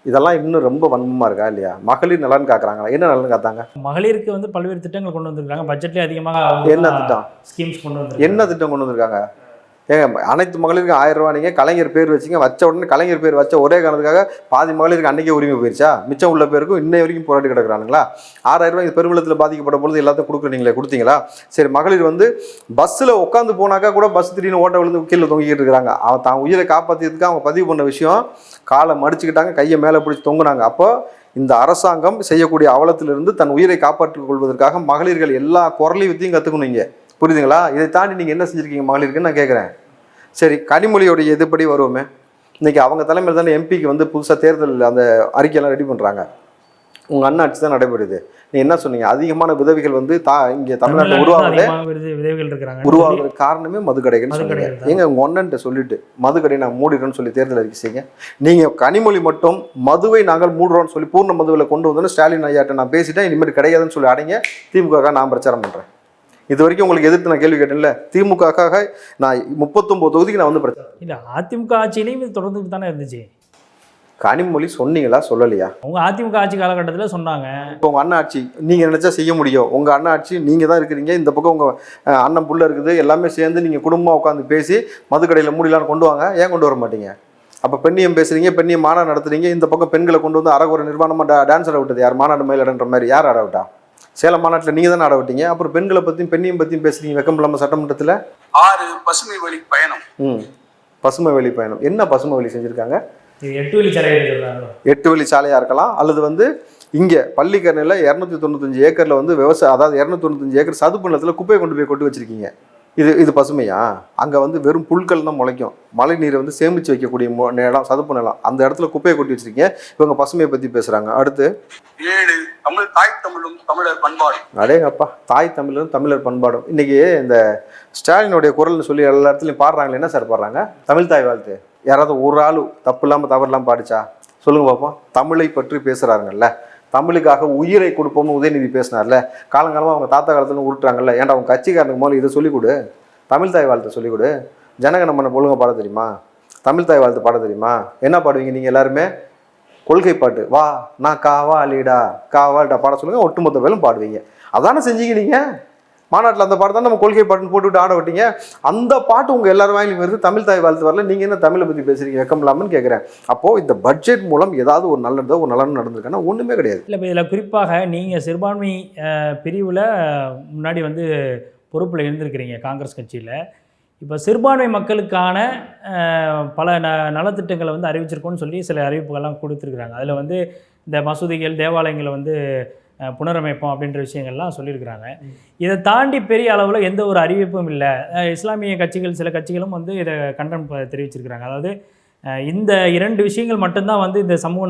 இதெல்லாம் இன்னும் ரொம்ப வன்மமாக இருக்கா இல்லையா? மகளிர் நலன் காக்குறாங்களா? என்ன நலன் காத்தாங்க? மகளிருக்கு வந்து பல்வேறு திட்டங்கள் கொண்டு வந்திருக்காங்க. பட்ஜெட்லேயே அதிகமாக என்ன திட்டம், ஸ்கீம்ஸ் கொண்டு வந்து என்ன திட்டம் கொண்டு வந்திருக்காங்க? ஏங்க அனைத்து மகளிருக்கும் 1000 ரூபா நீங்கள் கலைஞர் பேர் வச்சிங்க. வச்ச உடனே கலைஞர் பேர் வச்ச ஒரே காரணத்துக்காக பாதி மகளிருக்கு அன்றைக்கே உரிமை போயிடுச்சா? மிச்சம் உள்ள பேருக்கும் இன்னை வரைக்கும் போராட்டி கிடக்குறானுங்களா? 6000 ரூபாய் பெருவெள்ளத்தில் பாதிக்கப்பட்ட பொழுது எல்லாத்தையும் கொடுக்குறீங்களே, கொடுத்தீங்களா? சரி, மகளிர் வந்து பஸ்ஸில் உட்காந்து போனாக்கா கூட பஸ் திடீர்னு ஓட்ட விழுந்து கீழே தொங்கிக்கிட்டு இருக்கிறாங்க. அவன் தான் உயிரை காப்பாற்றியதுக்கு அவங்க பதிவு பண்ண விஷயம் காலை மடிச்சுக்கிட்டாங்க, கையை மேலே பிடிச்சி தொங்குனாங்க. அப்போ இந்த அரசாங்கம் செய்யக்கூடிய அவலத்திலிருந்து தன் உயிரை காப்பாற்றிக் கொள்வதற்காக மகளிர்கள் எல்லா குரலையும் வித்தையும் கற்றுக்கணும். இங்கே புரியுதுங்களா? இதை தாண்டி நீங்கள் என்ன செஞ்சுருக்கீங்க மகளிருக்குன்னு நான் கேட்குறேன். சரி, கனிமொழியோடைய இதுபடி வருவோமே. இன்றைக்கி அவங்க தலைமையில் தானே எம்பிக்கு வந்து புதுசாக தேர்தல் அந்த அறிக்கையெல்லாம் ரெடி பண்ணுறாங்க. உங்கள் அண்ணாட்சி தான் நடைபெறுது. நீ என்ன சொன்னீங்க? அதிகமான விதவைகள் வந்து இங்கே தமிழ்நாட்டில் உருவாகுறதுக்கு காரணமே மதுக்கடைகள்னு சொன்னீங்க. எங்க உங்கள் ஒன்னன்ட்டு சொல்லிட்டு மதுக்கடை நான் மூடிடுறேன்னு சொல்லி தேர்தல் அறிக்கை செய்யுங்க. நீங்கள் கனிமொழி மட்டும் மதுவை நாங்கள் மூடுறோன்னு சொல்லி பூர்ண மதுவில் கொண்டு வந்தோன்னு ஸ்டாலின் ஐயாட்ட நான் பேசிட்டேன், இனிமேல் கிடையாதுன்னு சொல்லி அடைங்க. திமுக நான் பிரச்சாரம் பண்ணுறேன். இது வரைக்கும் உங்களுக்கு எதிர்த்து நான் கேள்வி கேட்டேன்ல. திமுகக்காக நான் 39 தொகுதிக்கு நான் வந்து பிரச்சாரம் இல்லை. அதிமுக ஆட்சியிலையும் இது தொடர்ந்து தானே இருந்துச்சு. கனிமொழி சொன்னீங்களா சொல்லலையா? உங்க அதிமுக ஆட்சி காலகட்டத்தில் சொன்னாங்க. இப்போ உங்கள் அண்ணன் ஆட்சி நீங்கள் நினச்சா செய்ய முடியும். உங்கள் அண்ணன் ஆட்சி நீங்கள் தான் இருக்கிறீங்க. இந்த பக்கம் உங்கள் அண்ணன் புள்ள இருக்குது. எல்லாமே சேர்ந்து நீங்கள் குடும்பமாக உட்காந்து பேசி மதுக்கடையில் மூடிலான்னு கொண்டு வாங்க. ஏன் கொண்டு வர மாட்டீங்க? அப்போ பெண்ணியம் பேசுகிறீங்க, பெண்ணியம் மாநாடு நடத்துறீங்க. இந்த பக்கம் பெண்களை கொண்டு வந்து அறகுறை நிர்வாணமாக டான்ஸ் ஆட விட்டது யார்? மாநாடு மயிலடன்ற மாதிரி யார் ஆட விட்டா? சேலம் மாநாட்டில் நீங்கள் தானே ஆட விட்டீங்க. அப்புறம் பெண்களை பற்றியும் பெண்ணியம் பற்றியும் பேசுகிறீங்க வெக்கம் இல்லாமல் சட்டமன்றத்தில். 6 பசுமை வழி பயணம். பசுமை வழி பயணம் என்ன பசுமை வழி செஞ்சுருக்காங்க? 8 வழி சாலை. 8 வழி சாலையாக இருக்கலாம். அல்லது வந்து இங்கே பள்ளிக்கரணையில் 295 ஏக்கரில் வந்து விவசாயம், அதாவது 295 ஏக்கர் சதுப்பு நிலத்தில் குப்பையை கொண்டு போய் கொட்டி வச்சுருக்கீங்க. இது பசுமையா? அங்கே வந்து வெறும் புல்கள் தான் முளைக்கும். மழை நீரை வந்து சேமித்து வைக்கக்கூடிய இடம் சதுப்பு நிலம். அந்த இடத்துல குப்பையை கொட்டி வச்சிருக்கீங்க. இவங்க பசுமையை பற்றி பேசுகிறாங்க. அடுத்து 7 தாய் தமிழும் தமிழர் பண்பாடும். அடேங்கப்பா, தாய் தமிழும் தமிழர் பண்பாடும். இன்றைக்கி இந்த ஸ்டாலினுடைய குரல்னு சொல்லி எல்லா இடத்துலையும் பாடுறாங்களே, என்ன சார் பாடுறாங்க? தமிழ் தாய் வாழ்த்து. யாராவது ஒரு ஆள் தப்பு இல்லாமல் தவறு இல்லாமல் பாடிச்சா சொல்லுங்க பார்ப்போம். தமிழை பற்றி பேசுகிறாங்கல்ல, தமிழுக்காக உயிரை கொடுப்போம்னு உதயநிதி பேசினார்ல, காலங்காலமாக அவங்க தாத்தா காலத்துல உருட்டுறாங்கல்ல. ஏன்டா அவங்க கட்சிக்காரனுக்கு முதல்ல இதை சொல்லிக் கொடு. தமிழ் தாய் வாழ்த்து சொல்லிக் கொடு. ஜனகணமன ஒழுங்காக பாட தெரியுமா? தமிழ் தாய் வாழ்த்து பாட தெரியுமா? என்ன பாடுவீங்க நீங்கள் எல்லாருமே? கொள்கை பாட்டு, வா நான் காவாலிடா காவாலிடா பாட சொல்லுங்க. ஒட்டுமொத்த பேரும் பாடுவீங்க. அதானே செஞ்சீங்க நீங்கள் மாநாட்டில். அந்த பாட்டு தான் நம்ம கொள்கை பாட்டுன்னு போட்டுவிட்டு ஆட விட்டீங்க. அந்த பாட்டு உங்கள் எல்லாரும் வாயிலும் வருது. தமிழ் தாய் வாழ்த்து வரல. நீங்கள் என்ன தமிழை பற்றி பேசுகிறீங்க? வெக்கம் இல்லாமன்னு கேட்குறேன். அப்போது இந்த பட்ஜெட் மூலம் ஏதாவது ஒரு நல்லதோ ஒரு நல்லது நடந்திருக்குன்னா ஒன்றுமே கிடையாது. இல்லை, இப்போ இதில் குறிப்பாக நீங்கள் சிறுபான்மை பிரிவில் முன்னாடி வந்து பொறுப்பில் இருந்திருக்கிறீங்க காங்கிரஸ் கட்சியில். இப்போ சிறுபான்மை மக்களுக்கான பல நலத்திட்டங்களை வந்து அறிவிச்சிருக்கோன்னு சொல்லி சில அறிவிப்புகள்லாம் கொடுத்துருக்குறாங்க. அதில் வந்து இந்த மசூதிகள் தேவாலயங்களை வந்து புனரமைப்போம் அப்படின்ற விஷயங்கள்லாம் சொல்லியிருக்கிறாங்க. இதை தாண்டி பெரிய அளவில் எந்த ஒரு அறிவிப்பும் இல்லை. இஸ்லாமிய கட்சிகள் சில கட்சிகளும் வந்து இதை கண்டனம் தெரிவிச்சிருக்கிறாங்க. அதாவது இந்த 2 விஷயங்கள் மட்டும்தான் வந்து இந்த சமூக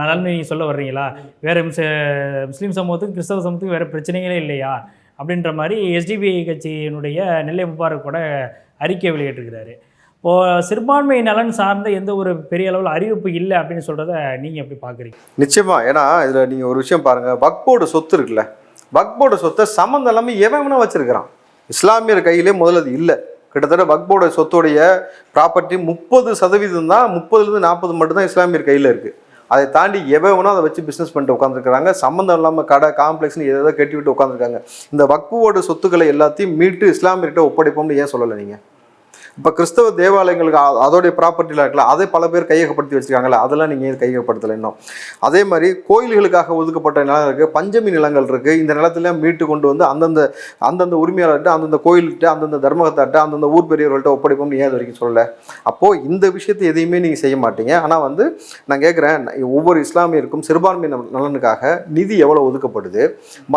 நலன் சொல்ல வர்றீங்களா? வேறு முஸ்லீம் சமூகத்துக்கும் கிறிஸ்தவ சமூகத்துக்கும் வேறு பிரச்சனைகளே இல்லையா அப்படின்ற மாதிரி எஸ்டிபிஐ கட்சியினுடைய நெல்லை முபாரக் கூட அறிக்கை வெளியிட்டிருக்கிறாரு. இப்போது சிறுபான்மை நலன் சார்ந்த எந்த ஒரு பெரிய அளவில் அறிவிப்பு இல்லை அப்படின்னு சொல்கிறத நீங்கள் எப்படி பார்க்குறீங்க? நிச்சயமா. ஏன்னா இதில் நீங்கள் ஒரு விஷயம் பாருங்கள். வக்போர்டு சொத்து இருக்குல்ல, வக்போர்டு சொத்தை சம்மந்தம் எல்லாமே எவன் வச்சிருக்கிறான். இஸ்லாமியர் கையிலே முதல்ல அது இல்லை. கிட்டத்தட்ட வக்போர்டு சொத்துடைய ப்ராப்பர்ட்டி 30% தான், 30லேருந்து 40 மட்டும்தான் இஸ்லாமியர் கையில் இருக்குது. அதை தாண்டி எவனும் அதை வச்சு பிஸ்னஸ் பண்ணிட்டு உட்காந்துருக்காங்க. சம்மந்தம் இல்லாமல் கடை காம்ப்ளெக்ஸ்னு எதை கட்டி விட்டு உட்காந்துருக்காங்க. இந்த வக்போர்டு சொத்துக்களை எல்லாத்தையும் மீட்டு இஸ்லாமியர்கிட்ட ஒப்படைப்போம்னு ஏன் சொல்லலை நீங்கள்? இப்போ கிறிஸ்தவ தேவாலயங்களுக்கு அதோடைய ப்ராப்பர்ட்டியில் இருக்கலாம், அதை பல பேர் கையகப்படுத்தி வச்சுருக்காங்களா? அதெல்லாம் நீங்கள் கையகப்படுத்தலை இன்னும். அதே மாதிரி கோயில்களுக்காக ஒதுக்கப்பட்ட நிலம் இருக்குது, பஞ்சமி நிலங்கள் இருக்குது. இந்த நிலத்தில் மீட்டு கொண்டு வந்து அந்தந்த உரிமையாளர்கிட்ட, அந்தந்த கோயில்கிட்ட, அந்தந்த தர்மகத்தாட்ட, அந்தந்த ஊர் பெரியவர்கள்ட்ட ஒப்படைப்போம்னு ஏன் அது வரைக்கும் சொல்லலை? அப்போது இந்த விஷயத்தை எதையுமே நீங்கள் செய்ய மாட்டீங்க. ஆனால் வந்து நான் கேட்குறேன், ஒவ்வொரு இஸ்லாமியருக்கும் சிறுபான்மை நலனுக்காக நிதி எவ்வளோ ஒதுக்கப்படுது,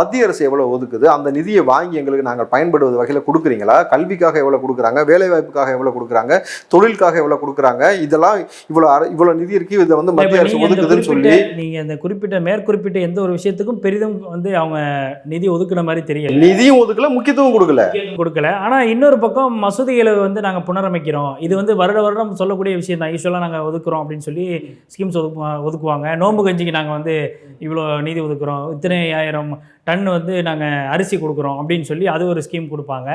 மத்திய அரசு எவ்வளோ ஒதுக்குது, அந்த நிதியை வாங்கி எங்களுக்கு நாங்கள் பயன்படுவது வகையில் கொடுக்குறீங்களா? கல்விக்காக எவ்வளோ கொடுக்குறாங்க, வேலைவாய்ப்புக்காக மருத்துவத்துக்காக எவ்வளோ கொடுக்குறாங்க, தொழிலுக்காக எவ்வளோ கொடுக்குறாங்க, இதெல்லாம் இவ்வளோ நிதி இருக்குது, இதை வந்து மத்திய அரசு ஒதுக்குதுன்னு சொல்லி நீங்கள் அந்த மேற்குறிப்பிட்ட எந்த ஒரு விஷயத்துக்கும் பெரிதும் வந்து அவங்க நிதி ஒதுக்குன மாதிரி தெரியல. நிதியும் ஒதுக்கல, முக்கியத்துவம் கொடுக்கல. ஆனால் இன்னொரு பக்கம் மசூதிகளை வந்து நாங்கள் புனரமைக்கிறோம், இது வந்து வருடம் சொல்லக்கூடிய விஷயம் தான், யூஸ்வலாக நாங்கள் ஒதுக்குறோம் அப்படின்னு சொல்லி ஸ்கீம்ஸ் ஒதுக்குவாங்க. நோம்பு கஞ்சிக்கு நாங்கள் வந்து இவ்வளோ நிதி ஒதுக்குறோம், இத்தனை 1000 டன் வந்து நாங்கள் அரிசி கொடுக்குறோம் அப்படின்னு சொல்லி அது ஒரு ஸ்கீம் கொடுப்பாங்க.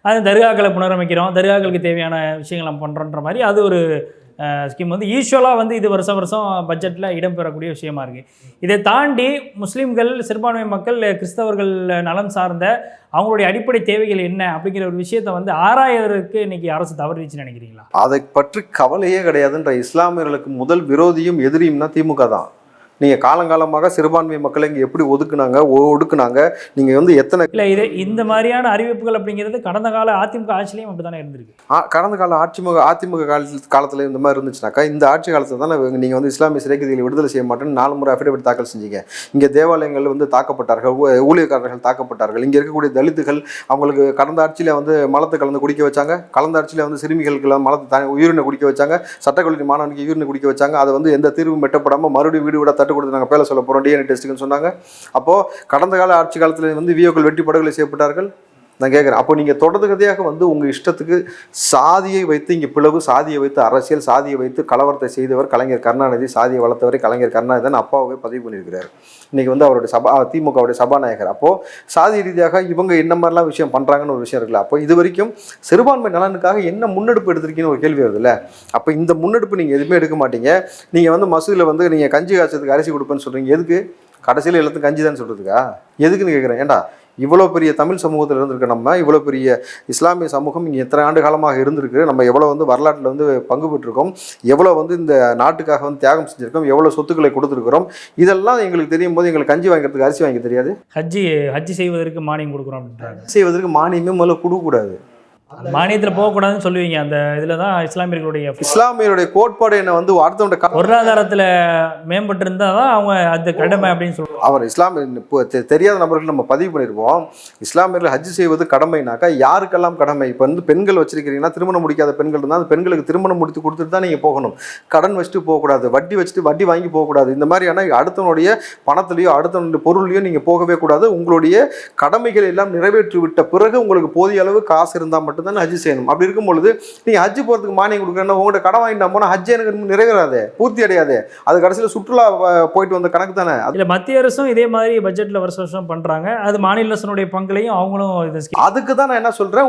அது தர்காக்களை புனரமைக்கிறோம், தர்காக்களுக்கு தேவையான விஷயங்கள் நம்ம பண்ணுறோன்ற மாதிரி அது ஒரு ஸ்கீம் வந்து யூஸ்வலாக வந்து இது வருஷம் பட்ஜெட்டில் இடம்பெறக்கூடிய விஷயமா இருக்குது. இதை தாண்டி முஸ்லீம்கள், சிறுபான்மை மக்கள், கிறிஸ்தவர்கள் நலன் சார்ந்த அவங்களுடைய அடிப்படை தேவைகள் என்ன அப்படிங்கிற ஒரு விஷயத்தை வந்து ஆராயறதுக்கு இன்னைக்கு அரசு தவறிச்சுன்னு நினைக்கிறீங்களா? அதை பற்றி கவலையே கிடையாதுன்ற இஸ்லாமியர்களுக்கு முதல் விரோதியும் எதிரியும்னா திமுக தான். நீங்கள் காலங்காலமாக சிறுபான்மை மக்களை இங்கே எப்படி ஒடுக்குனாங்க, நீங்கள் வந்து எத்தனை இல்லை இது இந்த மாதிரியான அறிவிப்புகள் அப்படிங்கிறது கடந்த கால அதிமுக ஆட்சியிலையும் அப்படி தானே இருந்திருக்கு. கடந்த கால அதிமுக காலத்தில் இந்த மாதிரி இருந்துச்சுனாக்கா, இந்த ஆட்சி காலத்தில் தானே நீங்கள் வந்து இஸ்லாமிய சிறைக்கைதிகளை விடுதலை செய்ய மாட்டேன்னு 4 முறை அஃபிடவிட் தாக்கல் செஞ்சீங்க. இங்கே தேவாலயங்கள் வந்து தாக்கப்பட்டார்கள், ஊழியக்காரர்கள் தாக்கப்பட்டார்கள், இங்கே இருக்கக்கூடிய தலித்துகள் அவங்களுக்கு கடந்த ஆட்சியில் வந்து மலத்தை கலந்து குடிக்க வச்சாங்க, கலந்த ஆட்சியில் வந்து சிறுமிகளுக்கு மலத்தை உயிரினை குடிக்க வச்சாங்க, சட்டக்கல்லூரி மாணவனுக்கு உயிரினை குடிக்க வச்சாங்க. அதை வந்து எந்த தீர்வும் எட்டப்படாமல் மறுபடியும் வீடு விட தட்டு கொடுத்து நாங்கள் பேர சொல்ல போகிறோம் டிஎன்ஏ டெஸ்ட்டுன்னு சொன்னாங்க. அப்போது கடந்த கால ஆட்சி காலத்தில் வந்து விஓக்கள் வெட்டி படுகொலை செய்யப்பட்டார்கள். நான் கேட்குறேன், அப்போ நீங்கள் தொடர்ந்து கதையாக வந்து உங்கள் இஷ்டத்துக்கு சாதியை வைத்து இங்கே பிளவு, சாதியை வைத்து அரசியல், சாதியை வைத்து கலவரத்தை செய்தவர் கலைஞர் கருணாநிதி, சாதியை வளர்த்தவரை கலைஞர் கருணாநிதி தான் அப்பாவே பதிவு பண்ணியிருக்கிறார். இன்றைக்கி வந்து அவருடைய திமுகவுடைய சபாநாயகர். அப்போது சாதி ரீதியாக இவங்க என்ன மாதிரிலாம் விஷயம் பண்ணுறாங்கன்னு ஒரு விஷயம் இருக்குல்ல. அப்போ இது வரைக்கும் சிறுபான்மை நலனுக்காக என்ன முன்னெடுப்பு எடுத்திருக்கீங்கன்னு ஒரு கேள்வி வருதுல்ல. அப்போ இந்த முன்னெடுப்பு நீங்கள் எதுவுமே எடுக்க மாட்டீங்க. நீங்கள் வந்து மசூதியில் வந்து நீங்கள் கஞ்சி காய்ச்சதுக்கு அரிசி கொடுப்பேன்னு சொல்கிறீங்க. எதுக்கு? கடைசியில் எல்லாத்துக்கும் கஞ்சி தான் சொல்கிறதுக்கா? எதுக்குன்னு கேட்குறேன். ஏண்டா இவ்வளோ பெரிய தமிழ் சமூகத்தில் இருந்திருக்க நம்ம, இவ்வளோ பெரிய இஸ்லாமிய சமூகம் இங்கே எத்தனை ஆண்டு காலமாக இருந்திருக்கு, நம்ம எவ்வளோ வந்து வரலாற்றில் வந்து பங்கு பெற்றிருக்கோம், எவ்வளோ வந்து இந்த நாட்டுக்காக வந்து தியாகம் செஞ்சுருக்கோம், எவ்வளோ சொத்துக்களை கொடுத்துருக்குறோம், இதெல்லாம் எங்களுக்கு தெரியும் போது எங்களுக்கு கஞ்சி வாங்கிறதுக்கு அரிசி வாங்க தெரியாது. ஹஜ்ஜி செய்வதற்கு மானியம் கொடுக்குறோம் அப்படின்றாங்க. செய்வதற்கு மானியமே முதல்ல கொடுக்கக்கூடாது, மானியத்தில் போகக்கூடாதுன்னு சொல்லுவீங்க. அந்த இதில் தான் இஸ்லாமியருடைய கோட்பாடு என்ன வந்து அடுத்தவங்க பொருளாதாரத்தில் மேம்பட்டு இருந்தால் தான் அவங்க அந்த கடமை அப்படின்னு சொல்லுவாங்க. அவர் இஸ்லாமிய தெரியாத நபர்கள் நம்ம பதிவு பண்ணியிருப்போம். இஸ்லாமியர்கள் ஹஜ் செய்வது கடமைனாக்கா யாருக்கெல்லாம் கடமை? இப்போ வந்து பெண்கள் வச்சிருக்கிறீங்கன்னா, திருமணம் முடிக்காத பெண்கள் இருந்தால் அந்த பெண்களுக்கு திருமணம் முடித்து கொடுத்துட்டு தான் நீங்கள் போகணும். கடன் வச்சுட்டு போகக்கூடாது, வட்டி வச்சுட்டு வட்டி வாங்கி போகக்கூடாது. இந்த மாதிரியான அடுத்தவனுடைய பணத்திலையோ அடுத்தவனுடைய பொருளையோ நீங்கள் போகவே கூடாது. உங்களுடைய கடமைகள் எல்லாம் நிறைவேற்றி விட்ட பிறகு உங்களுக்கு போதிய அளவு காசு இருந்தால் மட்டும் தான் ஹஜ் செய்யணும். அப்படி இருக்கும் பொழுது நீங்க ஹஜ் போறதுக்கு மானியம் கொடுக்குறேன்னா உங்கள்கிட்ட கடன் வாங்கிட்டு போனால் ஹஜ் எனக்கு நிறைவேறாது, பூர்த்தி அடையாது. அது கடைசியில் சுற்றுலா போயிட்டு வந்த கணக்கு தானே. அதில் மத்திய அரசும் இதே மாதிரி பட்ஜெட்டில் வருஷம் பண்றாங்க. அது மாநில அரசனுடைய பங்கையும் அவங்களும் அதுக்கு தான் நான் என்ன சொல்றேன்,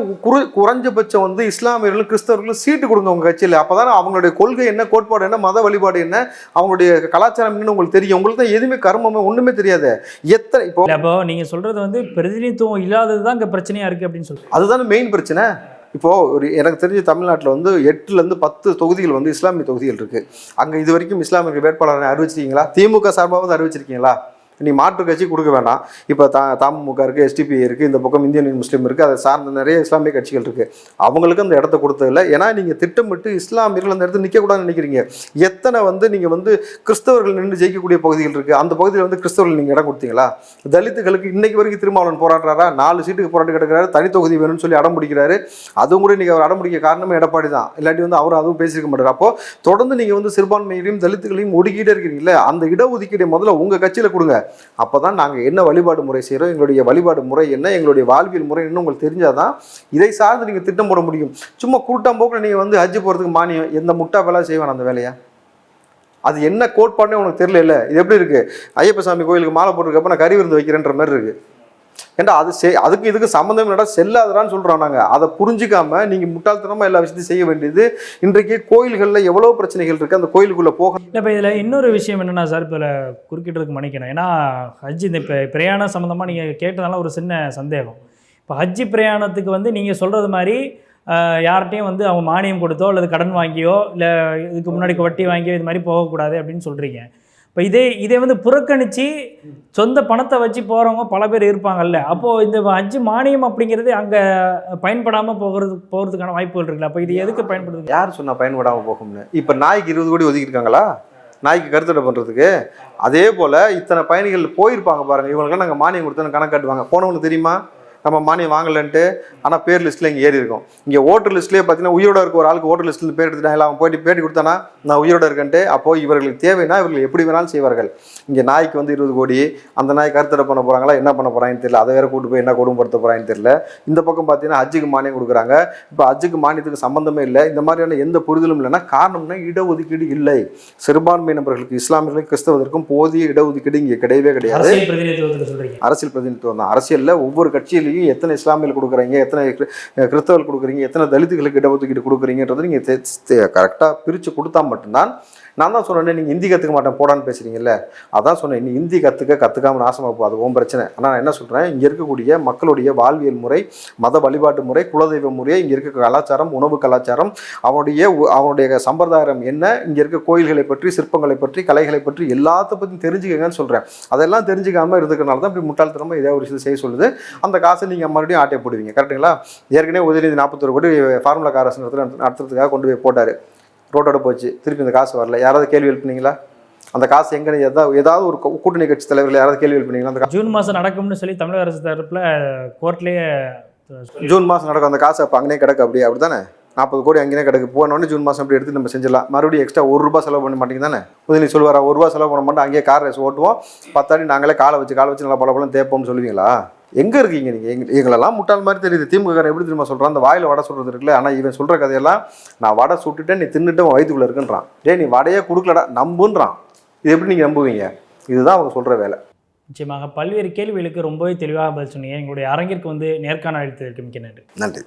குறைஞ்சபட்சம் வந்து இஸ்லாமியர்களும் கிறிஸ்தவர்களும் சீட்டு கொடுங்க உங்க கட்சியில். அப்பதான் அவங்களுடைய கொள்கை என்ன, கோட்பாடு என்ன, மத வழிபாடு என்ன, அவங்களுடைய கலாச்சாரம் என்ன உங்களுக்கு தெரியும். உங்களுக்கு தான் எதுவுமே கர்மமே ஒண்ணுமே தெரியாது. எத்தனை இப்போ நீங்க சொல்றது வந்து பிரதிநிதித்துவம் இல்லாததுதான் இங்க பிரச்சனையா இருக்கு அப்படின்னு சொல்றேன். அதுதான் மெயின் பிரச்சனை. இப்போது எனக்கு தெரிஞ்ச தமிழ்நாட்டில் வந்து 8லேருந்து 10 தொகுதிகள் வந்து இஸ்லாமிய தொகுதிகள் இருக்குது. அங்கே இது வரைக்கும் இஸ்லாமிய வேட்பாளரை அறிவிச்சிருக்கீங்களா? திமுக சார்பாக அறிவிச்சிருக்கீங்களா? நீ மாற்று கட்சி கொடுக்க வேண்டாம். இப்போ தமுக இருக்குது, எஸ்டிபி இருக்குது, இந்த பக்கம் இந்தியன் முஸ்லீம் இருக்குது, அதை சார்ந்த நிறைய இஸ்லாமிய கட்சிகள் இருக்குது. அவங்களுக்கு அந்த இடத்த கொடுத்ததில்லை. ஏன்னா நீங்கள் திட்டமிட்டு இஸ்லாமியர்கள் அந்த இடத்துல நிற்கக்கூடாதுன்னு நினைக்கிறீங்க. எத்தனை வந்து நீங்கள் வந்து கிறிஸ்தவர்கள் நின்று ஜெயிக்கக்கூடிய பகுதிகள் இருக்குது, அந்த பகுதியில் வந்து கிறிஸ்தவர்கள் நீங்கள் இடம் கொடுத்தீங்களா? தலித்துகளுக்கு இன்னைக்கு வரைக்கும் திருமாவளவன் போராடுறாரா? 4 சீட்டுக்கு போராட்டு கிடக்கிறாரு, தனி தொகுதி வேணும்னு சொல்லி அடம் பிடிக்கிறாரு. அதுவும் கூட இன்றைக்கி அவர் அடம் பிடிக்க காரணமே எடப்பாடி தான். இல்லாட்டி வந்து அவர் அதுவும் பேசியிருக்க மாட்டார். அப்போது தொடர்ந்து நீங்கள் வந்து சிறுபான்மையிலையும் தலித்துகளையும் ஒடுக்கிட்டே இருக்கிறீங்களே, அந்த இடஒதுக்கீடு முதல்ல உங்கள் கட்சியில் கொடுங்க. அப்போ தான் நாங்கள் என்ன வழிபாடு முறை செய்கிறோம், எங்களுடைய வழிபாடு முறை என்ன, எங்களுடைய வாழ்வியல் முறை என்ன உங்களுக்கு தெரிஞ்சாதான் இதை சார்ந்து நீங்கள் திட்டம் போட முடியும். சும்மா கூட்டம் போக்கில் நீங்கள் வந்து ஹஜ் போகிறதுக்கு மானியம், எந்த முட்டா வேலை செய்வான் அந்த வேலையை? அது என்ன கோட்பாடுனே உனக்கு தெரியல. இது எப்படி இருக்குது, ஐயப்ப சாமி கோயிலுக்கு மாலை போட்டிருக்கப்ப நான் கறி விருந்து வைக்கிறேன்ற மாதிரி இருக்குது. ஏன்டா அது அதுக்கு இதுக்கு சம்மந்தம் என்னடா செல்லாதடான்னு சொல்கிறோம் நாங்கள். அதை புரிஞ்சிக்காம நீங்கள் முட்டாள்தனமாக எல்லா விஷயத்தையும் செய்ய வேண்டியது. இன்றைக்கு கோயில்களில் எவ்வளோ பிரச்சனைகள் இருக்குது, அந்த கோயிலுக்குள்ளே போக. இப்போ இதில் இன்னொரு விஷயம் என்னென்னா சார், இப்போ குறுக்கிட்டுறதுக்கு மன்னிக்கணும். ஏன்னா ஹஜ் இந்த பிரயாணம் சம்மந்தமாக நீங்கள் கேட்டதால ஒரு சின்ன சந்தேகம். இப்போ ஹஜ்ஜி பிரயாணத்துக்கு வந்து நீங்கள் சொல்கிறது மாதிரி யார்கிட்டையும் வந்து அவங்க மானியம் கொடுத்தோ அல்லது கடன் வாங்கியோ இல்லை இதுக்கு முன்னாடி வட்டி வாங்கியோ இது மாதிரி போகக்கூடாது அப்படின்னு சொல்கிறீங்க. இப்போ இதே வந்து புறக்கணித்து சொந்த பணத்தை வச்சு போகிறவங்க பல பேர் இருப்பாங்கல்ல. அப்போது இந்த ஹஜ் மானியம் அப்படிங்கிறது அங்கே பயன்படாமல் போகிறதுக்கான வாய்ப்புகள் இருக்குல்ல. அப்போ இது எதுக்கு பயன்படுது? யார் சொன்னால் பயன்படாமல் போகும்னு? இப்போ நாய்க்கு 20 கோடி ஒதுக்கியிருக்காங்களா நாய்க்கு கருத்தடை பண்ணுறதுக்கு? அதே போல் இத்தனை பயணிகள் போயிருப்பாங்க பாருங்கள். இவங்களுக்கு நாங்கள் மானியம் கொடுத்தோன்னு கணக்கு காட்டுவாங்க. போனவங்களுக்கு தெரியுமா? நம்ம மானியம் வாங்கலன்ட்டு. ஆனால் பேர் லிஸ்ட்டில் இங்கே ஏறி இருக்கும். இங்கே ஓட்டர் லிஸ்ட்லேயே பார்த்தீங்கன்னா உயிரோட இருக்க ஒரு ஆளுக்கு ஓட்டர் லிஸ்ட்டில் பேர் எடுத்துட்டாங்க, அவன் போயிட்டு பேட்டி கொடுத்தானா நான் உயிரோட இருக்கேன்ட்டு. அப்போது இவர்களுக்கு தேவைன்னா இவர்கள் எப்படி வேணாலும் செய்வார்கள். இங்கே நாய்க்கு வந்து 20 கோடி, அந்த நாய் கருத்தடை பண்ண போகிறாங்களா, என்ன பண்ண போகிறாங்கன்னு தெரியல, அதை வேற கூட்டு போய் என்ன கொடுமைப்படுத்த போகிறாங்கன்னு தெரியல. இந்த பக்கம் பார்த்தீங்கன்னா ஹஜ்ஜுக்கு மானியம் கொடுக்குறாங்க. இப்போ ஹஜ்ஜுக்கு மானியத்துக்கு சம்மந்தமே இல்லை, இந்த மாதிரியான எந்த புரிதலும் இல்லைன்னா காரணம்னா இடஒதுக்கீடு இல்லை. சிறுபான்மை நபர்களுக்கு, இஸ்லாமியர்களுக்கும் கிறிஸ்தவர்களுக்கும் போதிய இடஒதுக்கீடு இங்கே கிடையவே கிடையாது. அரசியல் பிரதிநிதித்துவம் தான். அரசியலில் ஒவ்வொரு கட்சியிலையும் எத்தனை இஸ்லாமியர்கள் கொடுக்குறீங்க, எத்தனை கிறிஸ்தவர்கள் கொடுக்குறீங்க, எத்தனை தலித்துகளுக்கு இடஒதுக்கீடு கொடுக்குறீங்கன்றது நீங்கள் கரெக்டாக பிரித்து கொடுத்தா மட்டும்தான். நான் தான் சொன்னேன், நீங்கள் ஹிந்தி கற்றுக்க மாட்டேன் போடான்னு பேசுகிறீங்கல்ல, அதான் சொன்னேன். நீ ஹிந்தி கற்றுக்காமல் நாசமாக போ, அது உன் பிரச்சனை. ஆனால் நான் என்ன சொல்கிறேன், இங்கே இருக்கக்கூடிய மக்களுடைய வாழ்வியல் முறை, மத வழிபாட்டு முறை, குலதெய்வ முறை, இங்கே இருக்க கலாச்சாரம், உணவு கலாச்சாரம், அவனுடைய சம்பிரதாயம் என்ன, இங்கே இருக்க கோயில்களை பற்றி, சிற்பங்களை பற்றி, கலைகளை பற்றி எல்லாத்த பற்றியும் தெரிஞ்சுக்கங்கன்னு சொல்கிறேன். அதெல்லாம் தெரிஞ்சுக்காமல் இருந்துக்கிறனால தான் இப்படி முட்டாள்தனமாக ஏதாவது ஒரு விஷயம் செய்ய சொல்லுது. அந்த காசை நீங்கள் மறுபடியும் ஆட்டை போடுவீங்க. கரெக்டுங்களா? ஏற்கனவே உதயநிதி 41 கோடி ஃபார்முலா கார் அரசு நடத்துறதுக்காக கொண்டு போய் போட்டார், ரோட்டோட போச்சு, திருப்பி இந்த காசு வரல. யாராவது கேள்வி எழுப்பினீங்களா? அந்த காசு எங்கே, ஏதாவது ஒரு கூட்டணி கட்சி தலைவர்கள் யாராவது கேள்வி எழுப்பினீங்களா? அந்த ஜூன் மாதம் நடக்கும்னு சொல்லி தமிழக அரசு தரப்பில் கோர்ட்லேயே ஜூன் மாதம் நடக்கும். அந்த காசு அப்போ அங்கேயே கிடக்கு, அப்படி தானே? 40 கோடி அங்கேயே கிடக்கு. போனோடனே ஜூன் மாதம் அப்படி எடுத்து நம்ம செஞ்சிடலாம். மறுபடியும் எக்ஸ்ட்ரா ₹1 செலவு பண்ண மாட்டேங்க தானே? உதயநிதி சொல்லுவாரா, ₹1 செலவு பண்ண மாட்டோம், அங்கேயே கார் ரேஸ் ஓட்டுவோம், 10 அடி நாங்களே காலை வச்சு நல்லா பல தேப்போம்னு சொல்லுவீங்களா? எங்கே இருக்கீங்க நீங்கள்? எங்களெல்லாம் முட்டாள் மாதிரி தெரியுது. திமுக எப்படி தெரியுமா சொல்கிறான், அந்த வாயில் வடை சுடுறது இருக்குல்ல. ஆனால் இவன் சொல்கிற கதையெல்லாம், நான் வடை சுட்டுட்டேன், நீ தின்னுட்டு வயிற்றுக்குள்ளே இருக்குன்றான். நீ வடையே கொடுக்கலடா நம்புன்றான். இது எப்படி நீங்கள் நம்புவீங்க? இதுதான் அவங்க சொல்கிற வேலை. நிச்சயமாக பல்வேறு கேள்விகளுக்கு ரொம்பவே தெளிவாக பதில் சொன்னீங்க. எங்களுடைய அரங்கிற்கு வந்து நேர்காணல் அளித்ததற்கு மிக்க நன்றி. நன்றி.